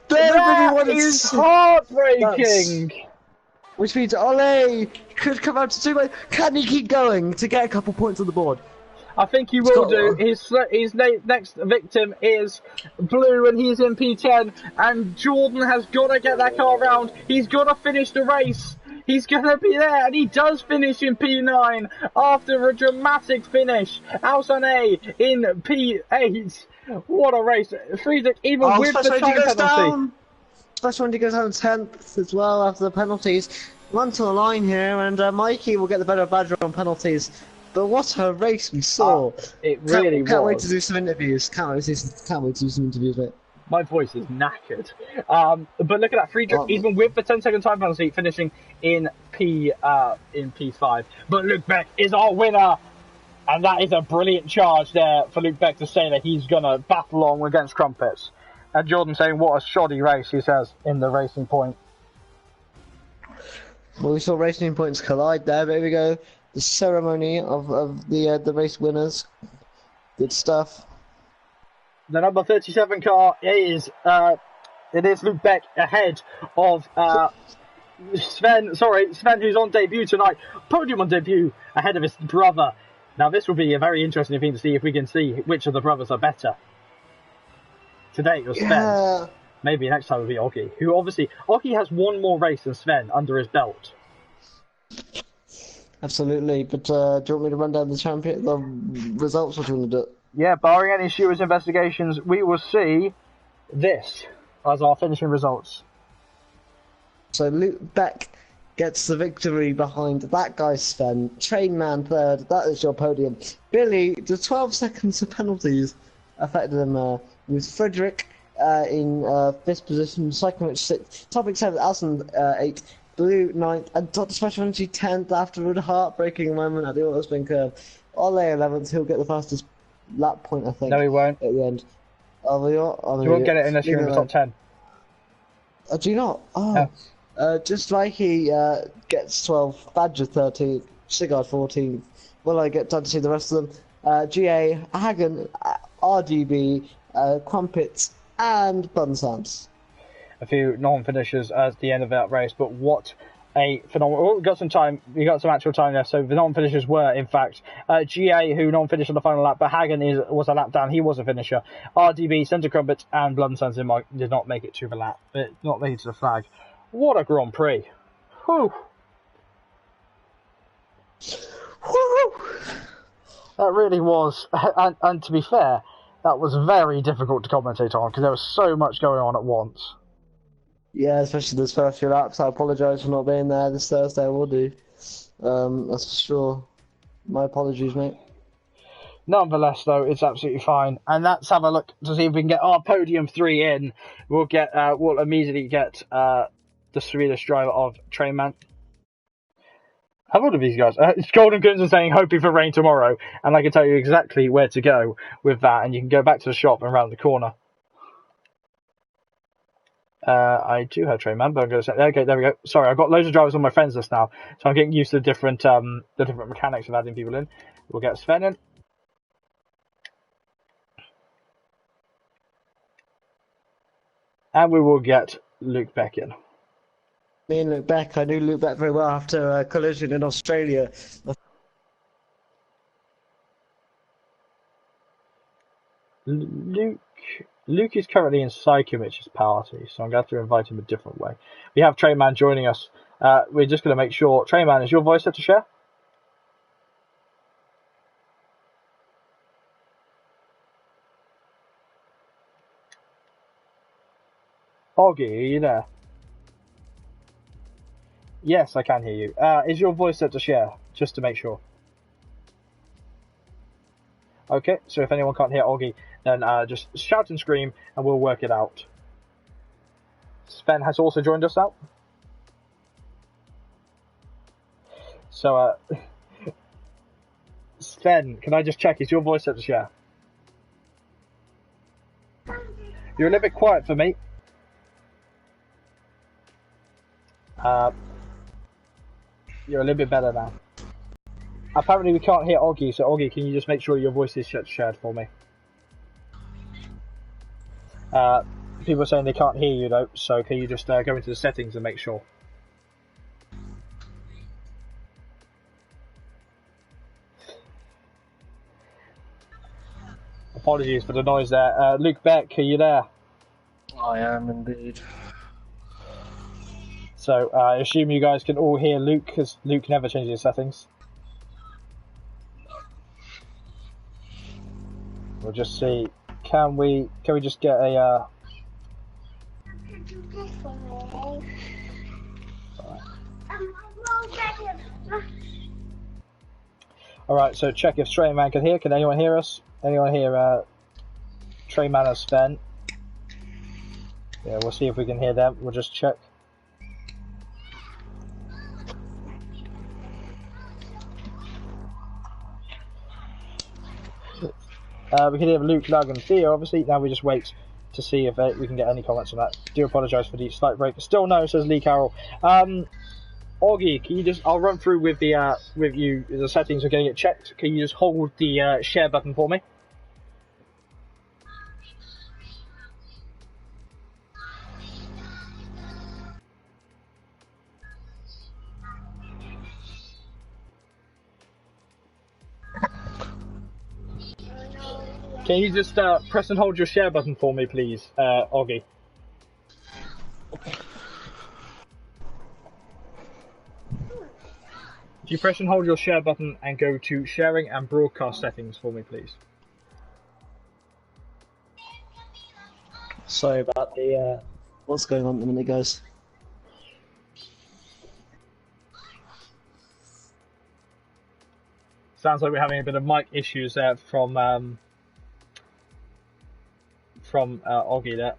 That is heartbreaking! Which means Ole could come out to 2. Can he keep going to get a couple points on the board? I think he will do. His next victim is Blue, and he's in P10. And Jordan has got to get that car round. He's got to finish the race. He's going to be there, and he does finish in P9 after a dramatic finish. Alsane in P8. What a race. Friedrich, even with the time penalty. Special Wendy goes down 10th as well after the penalties. Run to the line here, and Mikey will get the better of Badger on penalties. But what a race we saw! It really was. Can't wait to do some interviews. Can't wait to do some interviews, mate. My voice is knackered. But look at that, Friedrich, even with the 10-second time penalty, finishing in P5. But Luke Beck is our winner, and that is a brilliant charge there for Luke Beck to say that he's gonna battle on against Crumpets. And Jordan saying what a shoddy race he says in the Racing Point. Well, we saw Racing Points collide there. There we go. The ceremony of the race winners. Good stuff. The number 37 car is Luke Beck ahead of Sven. Sorry, Sven, who's on debut tonight. Podium on debut ahead of his brother. Now this will be a very interesting thing to see if we can see which of the brothers are better. Today it was Sven. Maybe next time it'll be Oggy, who obviously Oggy has one more race than Sven under his belt. Absolutely, but do you want me to run down the results, or do you want to do it? Yeah, barring any Stewards investigations, we will see this as our finishing results. So Luke Beck gets the victory behind that guy Sven. Trainman 3rd, that is your podium. Billy, the 12 seconds of penalties affected him with Frederick in 5th position, Psychomich 6th, Topic 7th, Alison 8th, Blue 9th, and Dr. Special Energy 10th after a heartbreaking moment at the autospin curve. Ole 11th, he'll get the fastest lap point, I think. No, he won't. At the end. Oh, you won't get it unless you're in the top 10. Do you not? Oh. No. Just like he gets 12th, Badger 13th, Sigard 14th. Will I get time to see the rest of them? GA, Hagen, RDB, Crumpets, and Bunsams. A few non-finishers at the end of that race, but what a phenomenal... We got some time, we got some actual time there, so the non-finishers were, in fact, GA, who non-finished on the final lap, but Hagen was a lap down, he was a finisher. RDB, Centre Crumpet, and Blundsons did not make it to the lap, not make it to the flag. What a Grand Prix. Whew. Whew. That really was, and to be fair, That was very difficult to commentate on because there was so much going on at once. Yeah, especially those first few laps. I apologise for not being there this Thursday. I will do. That's for sure. My apologies, mate. Nonetheless, though, it's absolutely fine. And let's have a look to see if we can get our podium 3 in. We'll immediately get the Swedish driver of Trainman. How old are these guys? It's Golden Crimson saying hoping for rain tomorrow, and I can tell you exactly where to go with that, and you can go back to the shop and round the corner. I do have Trainman, but I'm going to say, okay, there we go. Sorry, I've got loads of drivers on my friends list now, so I'm getting used to the different mechanics of adding people in. We'll get Sven in. And we will get Luke Beck in. Me and Luke Beck, I knew Luke Beck very well after a collision in Australia. Luke is currently in Psychomich's party, so I'm going to have to invite him a different way. We have Trainman joining us. We're just going to make sure. Trainman, is your voice set to share? Augie, are you there? Yes, I can hear you. Is your voice set to share? Just to make sure. Okay, so if anyone can't hear Augie, then just shout and scream and we'll work it out. Sven has also joined us out. So, Sven, can I just check, is your voice set to share? You're a little bit quiet for me. You're a little bit better now. Apparently we can't hear Augie, so Augie, can you just make sure your voice is shared for me? People are saying they can't hear you though, so can you just go into the settings and make sure? Apologies for the noise there. Luke Beck, are you there? I am indeed. So I assume you guys can all hear Luke, because Luke never changes his settings. We'll just see. Can we just get a Alright, so check if Trainman can hear. Can anyone hear us? Anyone hear Trainman or Sven? Yeah, we'll see if we can hear them. We'll just check. We can hear Luke, Doug and Theo, obviously. Now we just wait to see if we can get any comments on that. Do apologise for the slight break. Still no, says Lee Carroll. Augie, can you just... I'll run through with the with you the settings are getting it checked. Can you just hold the share button for me? Can you just press and hold your share button for me, please, Augie? If you press and hold your share button and go to sharing and broadcast settings for me, please. Sorry about the what's going on at the minute, guys. Sounds like we're having a bit of mic issues there from Augie there.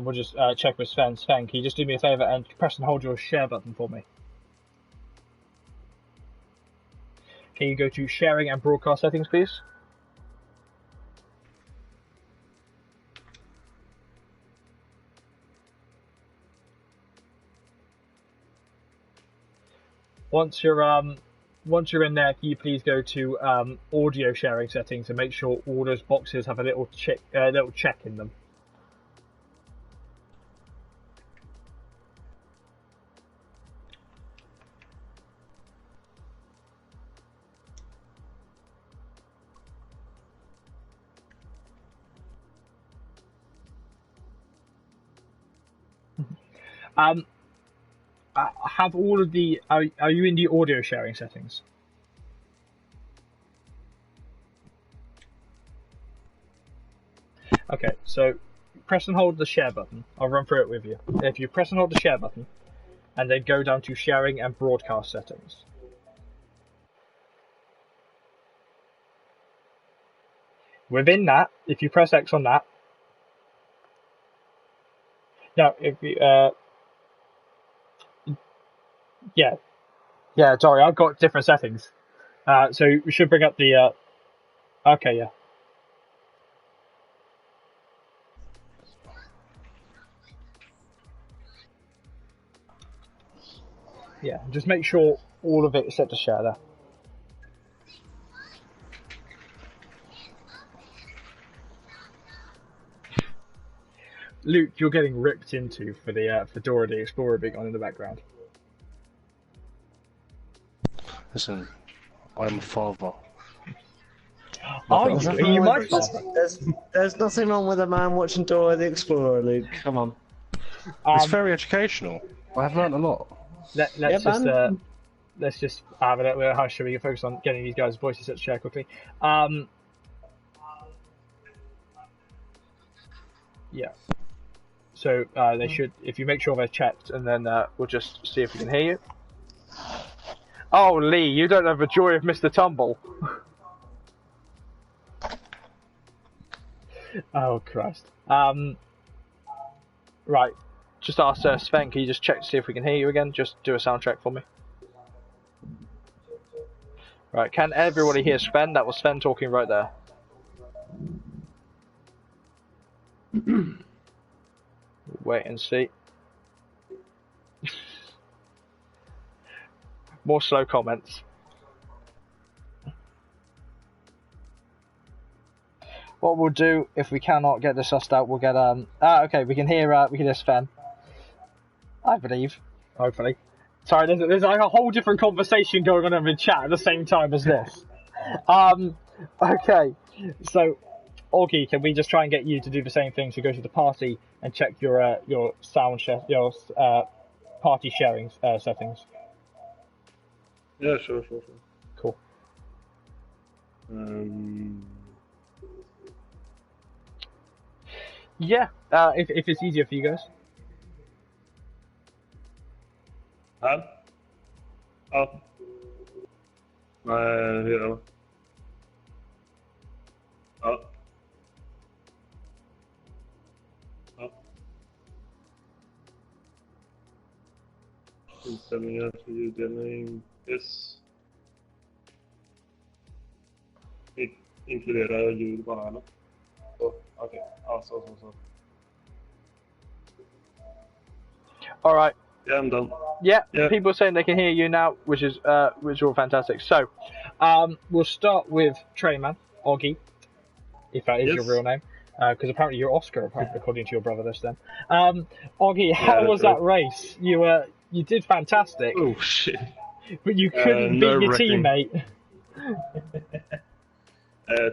We'll just check with Sven. Sven, can you just do me a favour and press and hold your share button for me? Can you go to sharing and broadcast settings, please? Once you're in there, can you please go to audio sharing settings and make sure all those boxes have a little check in them. have all of the. Are you in the audio sharing settings? Okay, so press and hold the share button. I'll run through it with you. If you press and hold the share button, and then go down to sharing and broadcast settings. Within that, if you press X on that, now if you yeah, sorry, I've got different settings. So we should bring up the okay, yeah. Yeah, just make sure all of it is set to share there. Luke, you're getting ripped into for the for Dora the Explorer being on in the background. Listen, I'm a father. Are you my father? There's nothing wrong with a man watching Dora the Explorer, Luke. Come on. It's very educational. I've learned a lot. Let's just have a little. How should we focus on getting these guys' voices set to share quickly? Yeah. So they should, if you make sure they're checked, and then we'll just see if we can hear you. Oh, Lee, you don't have the joy of Mr. Tumble. Oh, Christ. Right. Just ask Sven, can you just check to see if we can hear you again? Just do a sound check for me. Right, can everybody hear Sven? That was Sven talking right there. Wait and see. More slow comments. What we'll do, if we cannot get this sussed out, we'll get okay, we can hear Sven, I believe, hopefully. Sorry, there's like a whole different conversation going on in the chat at the same time as this. Okay, so Augie, can we just try and get you to do the same thing? So go to the party and check your sound party sharing settings. Yeah, sure. Cool. Yeah, if it's easier for you guys. Här? Ja. Nej, ja. Ja. Ja. Inställningar för ljuddelning. Yes. Inkludera ljud bara, eller? Så, okej. Ja, så. All right. Yeah, I'm done. Yeah, people are saying they can hear you now, which is all fantastic. So, we'll start with Treyman, Augie, if that is your real name, because apparently you're Oscar, according to your brother list. Then, Augie, how was that race? You did fantastic. Oh shit! But you couldn't beat your teammate.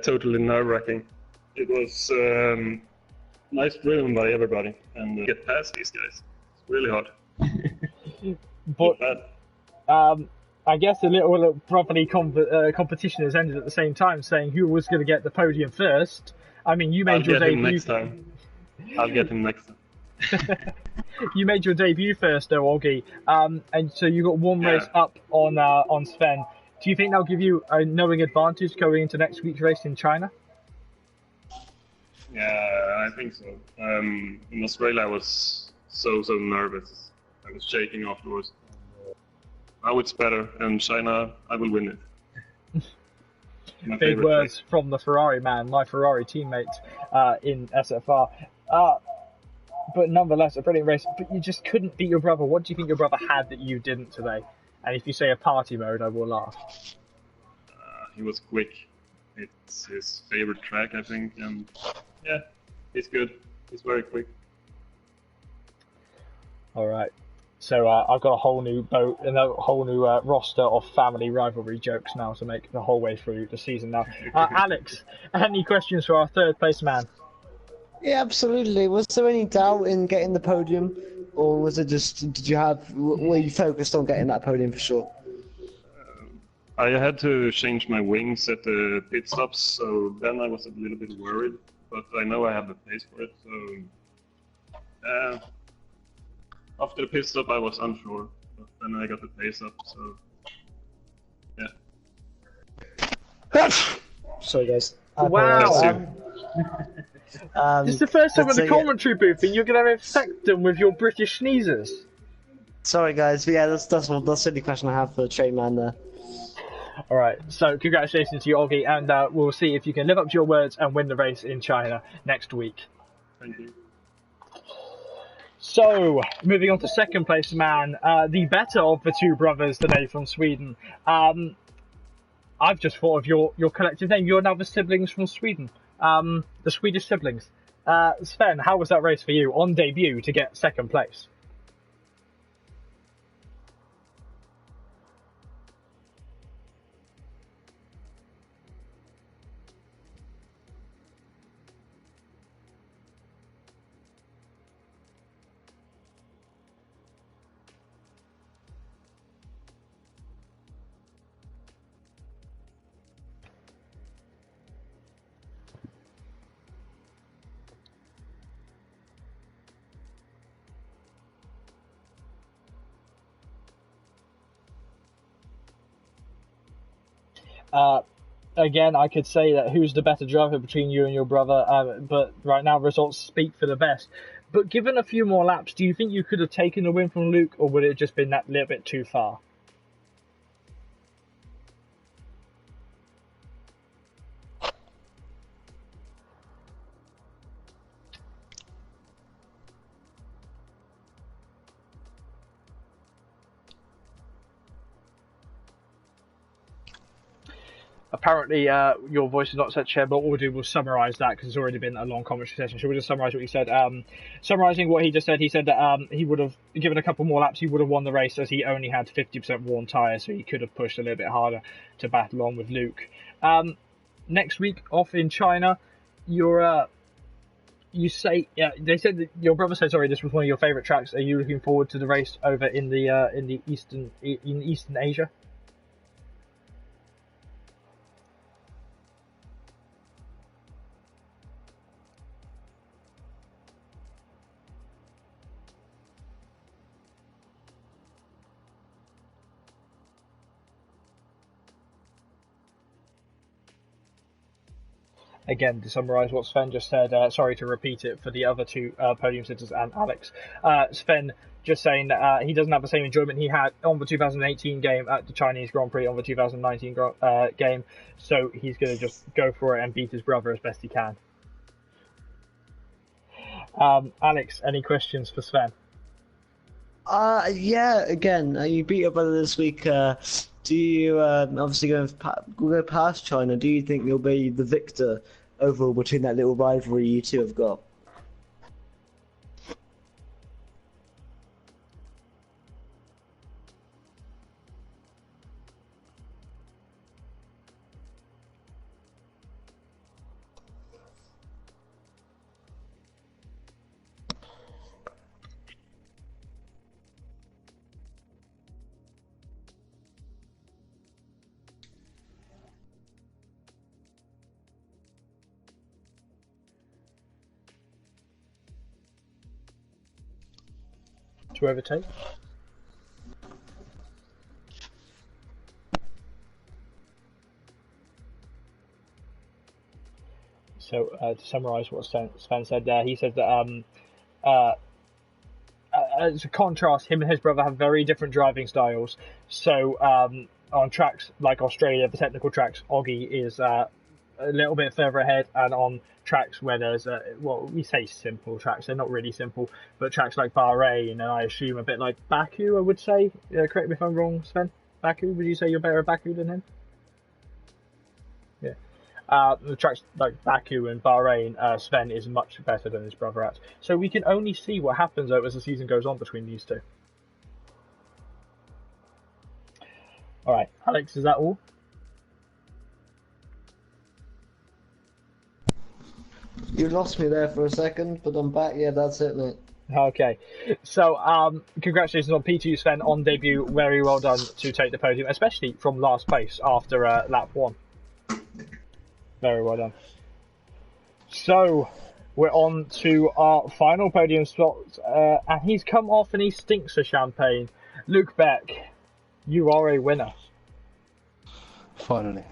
Totally nerve-wracking. It was nice driven by everybody, and get past these guys. It's really hard. But I guess a little brotherly competition has ended at the same time, saying who was going to get the podium first. I mean, you made your debut. I'll get him next time. You made your debut first, though, Augie, and so you got one race up on Sven. Do you think that'll give you a knowing advantage going into next week's race in China? Yeah, I think so. In Australia, I was so nervous. I was shaking afterwards. Now it's better, and China, I will win it. Big words from the Ferrari man, my Ferrari teammate in SFR. But nonetheless, a brilliant race. But you just couldn't beat your brother. What do you think your brother had that you didn't today? And if you say a party mode, I will laugh. He was quick. It's his favorite track, I think, and yeah, he's good. He's very quick. All right. So I've got a whole new boat and a whole new roster of family rivalry jokes now to make the whole way through the season now. Alex, any questions for our third place man? Yeah, absolutely. Was there any doubt in getting the podium? or was it just? Did you have? Were you focused on getting that podium for sure? I had to change my wings at the pit stops, so then I was a little bit worried. But I know I have the pace for it, so after the pit stop I was unsure, but then I got the pace up, so yeah. Sorry guys. Wow. This is the first time in the yeah. commentary booth, and you're going to infect them with your British sneezes. Sorry guys, but yeah, that's the only question I have for the train man there. Alright, so congratulations to you, Oggy, and we'll see if you can live up to your words and win the race in China next week. Thank you. So, moving on to second place man, the better of the two brothers today from Sweden. I've just thought of your collective name. You're now the siblings from Sweden. The Swedish siblings. Sven, how was that race for you on debut to get second place? Again, I could say that who's the better driver between you and your brother, but right now results speak for the best. But given a few more laps, do you think you could have taken the win from Luke, or would it have just been that little bit too far? Apparently, your voice is not set to share, but what we'll do, we'll summarise that because it's already been a long commentary session. Shall we just summarise what he said? Summarising what he just said, he said that he would have given a couple more laps, he would have won the race as he only had 50% worn tyres, so he could have pushed a little bit harder to battle on with Luke. Next week, off in China, you say, they said that your brother said, sorry, this was one of your favourite tracks. Are you looking forward to the race over in Eastern Asia? Again, to summarise what Sven just said, sorry to repeat it for the other two podium sitters and Alex. Sven just saying that he doesn't have the same enjoyment he had on the 2018 game at the Chinese Grand Prix on the 2019 game, so he's going to just go for it and beat his brother as best he can. Alex, any questions for Sven? Yeah, again, you beat your brother this week. Do you, obviously go past China, do you think you'll be the victor overall between that little rivalry you two have got? To overtake? So, to summarise what Sven said there, he said that as a contrast, him and his brother have very different driving styles. So, on tracks like Australia, the technical tracks, Oggy is a little bit further ahead, and on tracks where there's we say simple tracks, they're not really simple, but tracks like Bahrain, and I assume a bit like Baku, I would say, correct me if I'm wrong, Sven, Baku, would you say you're better at Baku than him? Yeah. The tracks like Baku and Bahrain, Sven is much better than his brother at, so we can only see what happens as the season goes on between these two. Alright, Alex, is that all? You lost me there for a second, but I'm back. Yeah, that's it, mate. Okay, so congratulations on P2 Sven on debut. Very well done to take the podium, especially from last place after lap 1. Very well done. So we're on to our final podium spot, and he's come off and he stinks of champagne. Luke Beck, you are a winner. Finally,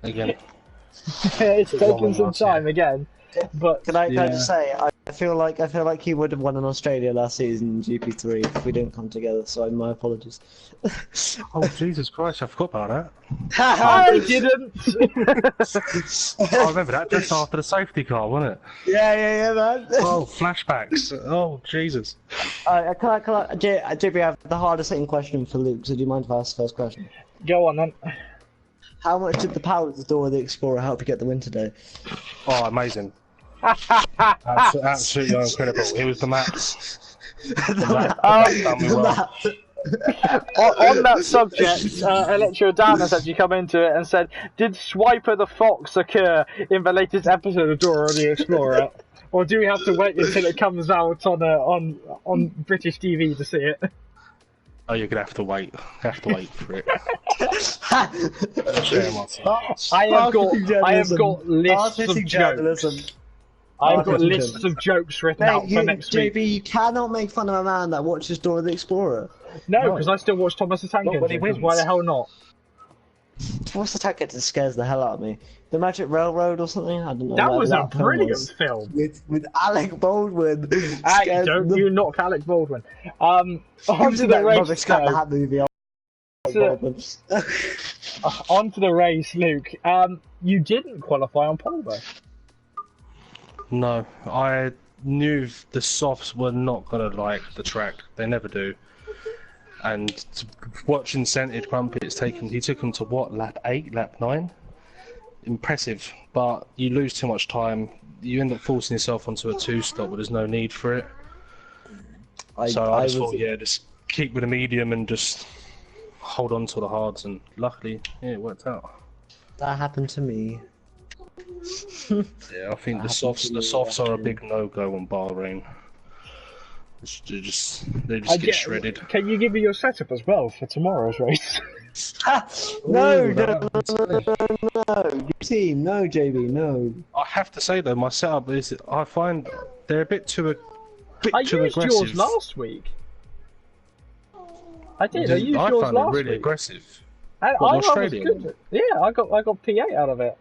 again. It's taken some time again, but can I just say I feel like he would have won in Australia last season in GP3 if we didn't come together. So my apologies. Oh Jesus Christ! I forgot about that. I didn't. I remember that just after the safety car, wasn't it? Yeah, man. Oh, flashbacks. Oh Jesus. Can I, JB, I have the hardest hitting question for Luke. So do you mind if I ask the first question? Go on then. How much did the power of the door of the Explorer help you get the win today? Oh, amazing. Absolutely incredible. It was the max. On that subject, Electro Dan has actually come into it and said, "Did Swiper the Fox occur in the latest episode of Dora the Explorer, or do we have to wait until it comes out on British TV to see it?" Oh, you're gonna have to wait. For it. I have got lists of jokes. I've got lists of jokes written out for next week. JB, you cannot make fun of a man that watches Dora the Explorer. No, because I still watch Thomas the Tank Engine. Because why the hell not? Thomas the Tank Engine scares the hell out of me. The Magic Railroad or something? I don't know. That was a brilliant film. With Alec Baldwin. Don't you knock Alec Baldwin. On to the race. On to the race, Luke. You didn't qualify on pole though. No, I knew the softs were not gonna like the track. They never do. And watching Scented Crumpets he took him to what, lap 8, lap 9? Impressive, but you lose too much time. You end up forcing yourself onto a 2-stop where there's no need for it. I just thought, just keep with the medium and just hold on to the hards, and luckily, it worked out. That happened to me. Yeah, I think the softs are a big no-go on Bahrain. They just get shredded. Can you give me your setup as well for tomorrow's race? No, team, no, JB, no. I have to say though, my setup is, I find they're a bit too aggressive. I used yours last week. I did. I used yours last week. I found it really aggressive. And I was good. Yeah, I got P8 out of it.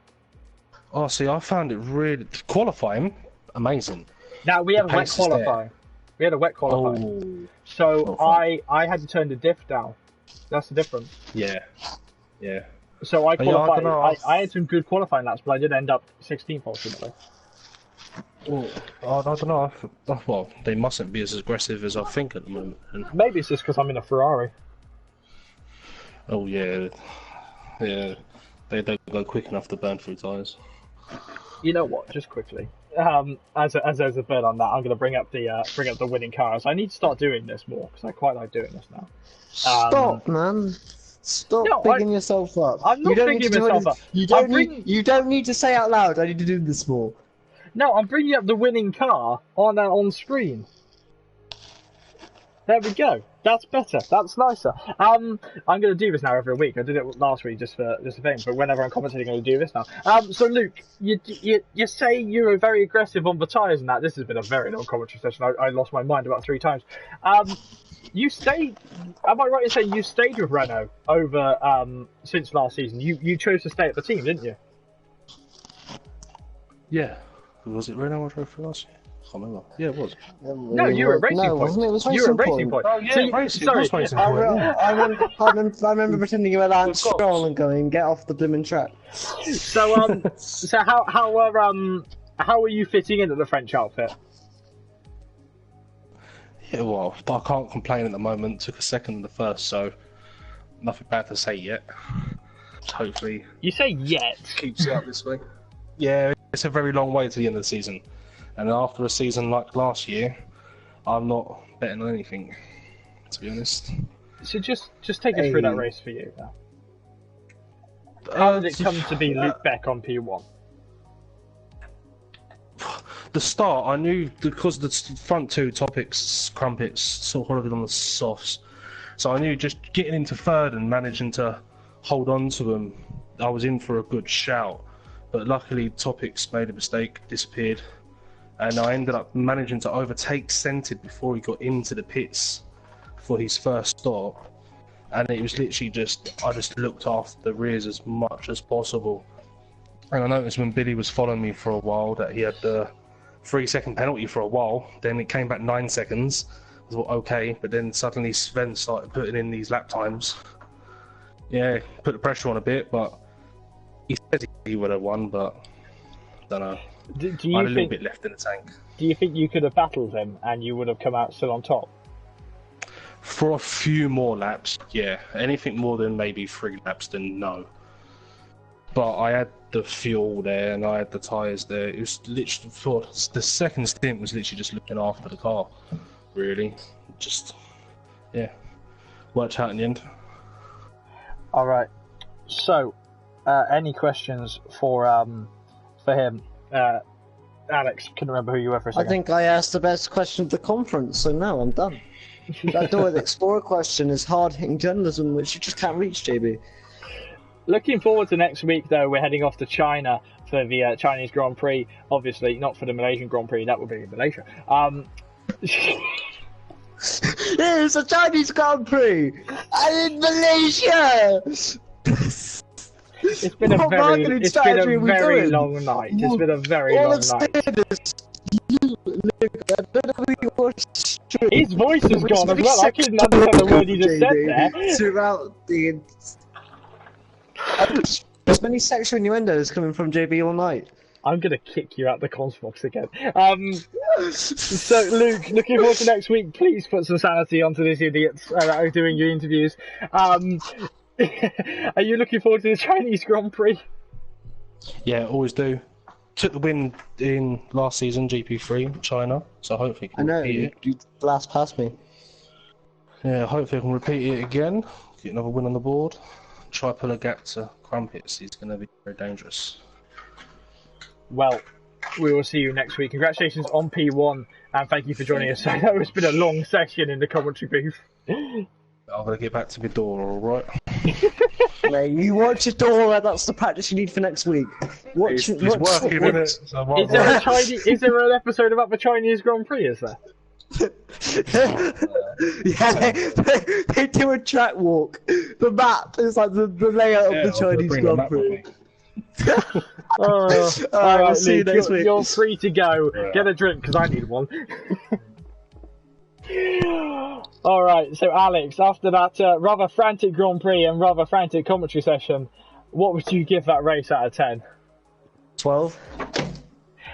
Oh, see, I found it really qualifying amazing. Now we have wet qualifying. We had a wet qualifying. So I had to turn the diff down. That's the difference. Yeah. So I qualified. I had some good qualifying laps, but I did end up 16th ultimately. Well, I don't know. Well, they mustn't be as aggressive as I think at the moment. Maybe it's just because I'm in a Ferrari. Oh yeah. They don't go quick enough to burn through tyres. You know what? Just quickly, as there's a bit on that, I'm going to bring up the winning cars. I need to start doing this more because I quite like doing this now. Stop, man. Stop bigging yourself up. I'm not bigging myself up. You don't need to say out loud, I need to do this more. No, I'm bringing up the winning car on screen. There we go. That's better. That's nicer. I'm going to do this now every week. I did it last week just for a thing, but whenever I'm commentating, I'm going to do this now. So Luke, you say you were very aggressive on the tyres and that. This has been a very long commentary session. I lost my mind about 3 times. You stayed. Am I right in saying you stayed with Renault over since last season? You chose to stay at the team, didn't you? Yeah. Was it Renault I drove for last year? I can't remember. Yeah, it was. No, you were at Racing Point. Wasn't it? It was you were at Racing Point. Oh, yeah, Racing Point. I remember pretending you were Lance Stroll and going, get off the blooming track. So how are you fitting into the French outfit? Yeah, well, I can't complain at the moment. Took a second and the first, so nothing bad to say yet. Hopefully. You say yet? Keeps it up this way. Yeah, it's a very long way to the end of the season. And after a season like last year, I'm not betting on anything, to be honest. So just take us through that race for you now. How did it come to be Luke Beck on P1? the start, I knew because the front two topics, crumpets, sort of holding on the softs. So I knew just getting into third and managing to hold on to them, I was in for a good shout. But luckily, topics made a mistake, disappeared, and I ended up managing to overtake Scented before he got into the pits for his first stop. And it was literally I just looked after the rears as much as possible. And I noticed when Billy was following me for a while that he had the 3-second penalty for a while. Then it came back 9 seconds. I thought, okay, but then suddenly Sven started putting in these lap times. Yeah, put the pressure on a bit, but he said he would have won, but I don't know. I had a little bit left in the tank. Do you think you could have battled him and you would have come out still on top? For a few more laps, yeah. Anything more than maybe 3 laps, then no. But I had the fuel there and I had the tyres there. It was literally, for the second stint was literally just looking after the car, really. Just, yeah, worked out in the end. All right. So, any questions for him? Alex, couldn't remember who you were for a second. I think I asked the best question of the conference, so no, I'm done. That Dora the Explorer question is hard-hitting journalism, which you just can't reach, JB. Looking forward to next week, though. We're heading off to China for the Chinese Grand Prix. Obviously, not for the Malaysian Grand Prix. That would be in Malaysia. It's a Chinese Grand Prix! And in Malaysia! It's been a very long night. It's been a very long night. His voice is gone as well. I couldn't understand the word he just said there. Throughout the... There's many sexual innuendos coming from JB all night. I'm going to kick you out the comms box again. So, Luke, looking forward to next week. Please put some sanity onto these idiots that are doing your interviews. Are you looking forward to the Chinese Grand Prix? Yeah, always do. Took the win in last season, Gp3, China, so hopefully I can repeat it. You blast past me. Yeah, hopefully I can repeat it again, get another win on the board. Try pull a gap to Crumpets, he's going to be very dangerous. Well, we will see you next week. Congratulations on P1, and thank you for joining us. I know it's been a long session in the commentary booth. I'm going to get back to my door, alright? Yeah, you watch your door, that's the practice you need for next week. It's working, isn't it? So is there an episode about the Chinese Grand Prix, is there? Yeah, they do a track walk. The map is like the layout of the Chinese Grand Prix. Alright, we'll see you next week. You're free to go. Get a drink, because I need one. Alright, so Alex, after that rather frantic Grand Prix and rather frantic commentary session, what would you give that race out of 10? 12.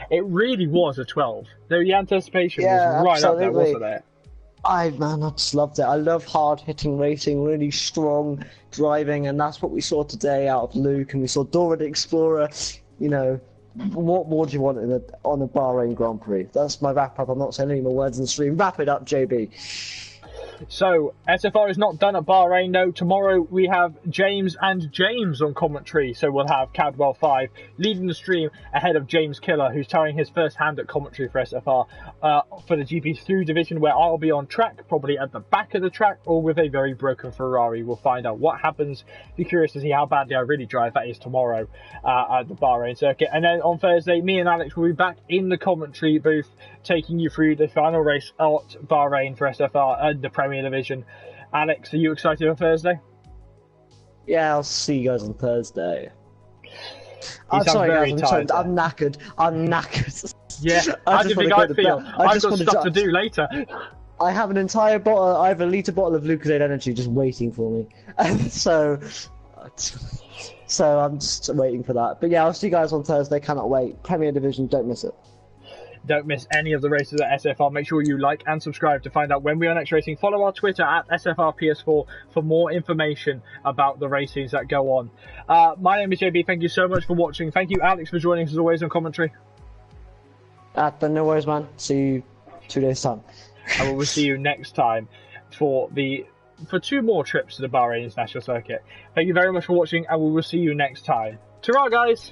It really was a 12. The anticipation was right up there, wasn't it? I just loved it. I love hard-hitting racing, really strong driving, and that's what we saw today out of Luke, and we saw Dora the Explorer. You know, what more do you want on a Bahrain Grand Prix? That's my wrap-up. I'm not saying any more words in the stream. Wrap it up, JB. So, SFR is not done at Bahrain, though. Tomorrow we have James and James on commentary. So we'll have Cadwell 5 leading the stream ahead of James Killer, who's trying his first hand at commentary for SFR for the Gp3 division, where I'll be on track, probably at the back of the track, or with a very broken Ferrari. We'll find out what happens. Be curious to see how badly I really drive. That is tomorrow at the Bahrain circuit. And then on Thursday, me and Alex will be back in the commentary booth, taking you through the final race at Bahrain for SFR and the Premier Division. Alex, are you excited on Thursday? Yeah, I'll see you guys on Thursday. I'm sorry, guys. I'm knackered. Yeah, how do you think I feel? I've got stuff to do later. I have an entire bottle. I have a litre bottle of Lucozade Energy just waiting for me, and so I'm just waiting for that. But yeah, I'll see you guys on Thursday. Cannot wait. Premier Division, don't miss it. Don't miss any of the races at SFR. Make sure you like and subscribe to find out when we are next racing. Follow our Twitter at SFRPS4 for more information about the races that go on. My name is JB. Thank you so much for watching. Thank you, Alex, for joining us as always on commentary. No worries, man. See you 2 days' time. And we will see you next time for 2 more trips to the Bahrain International Circuit. Thank you very much for watching, and we will see you next time. Ta-ra, guys!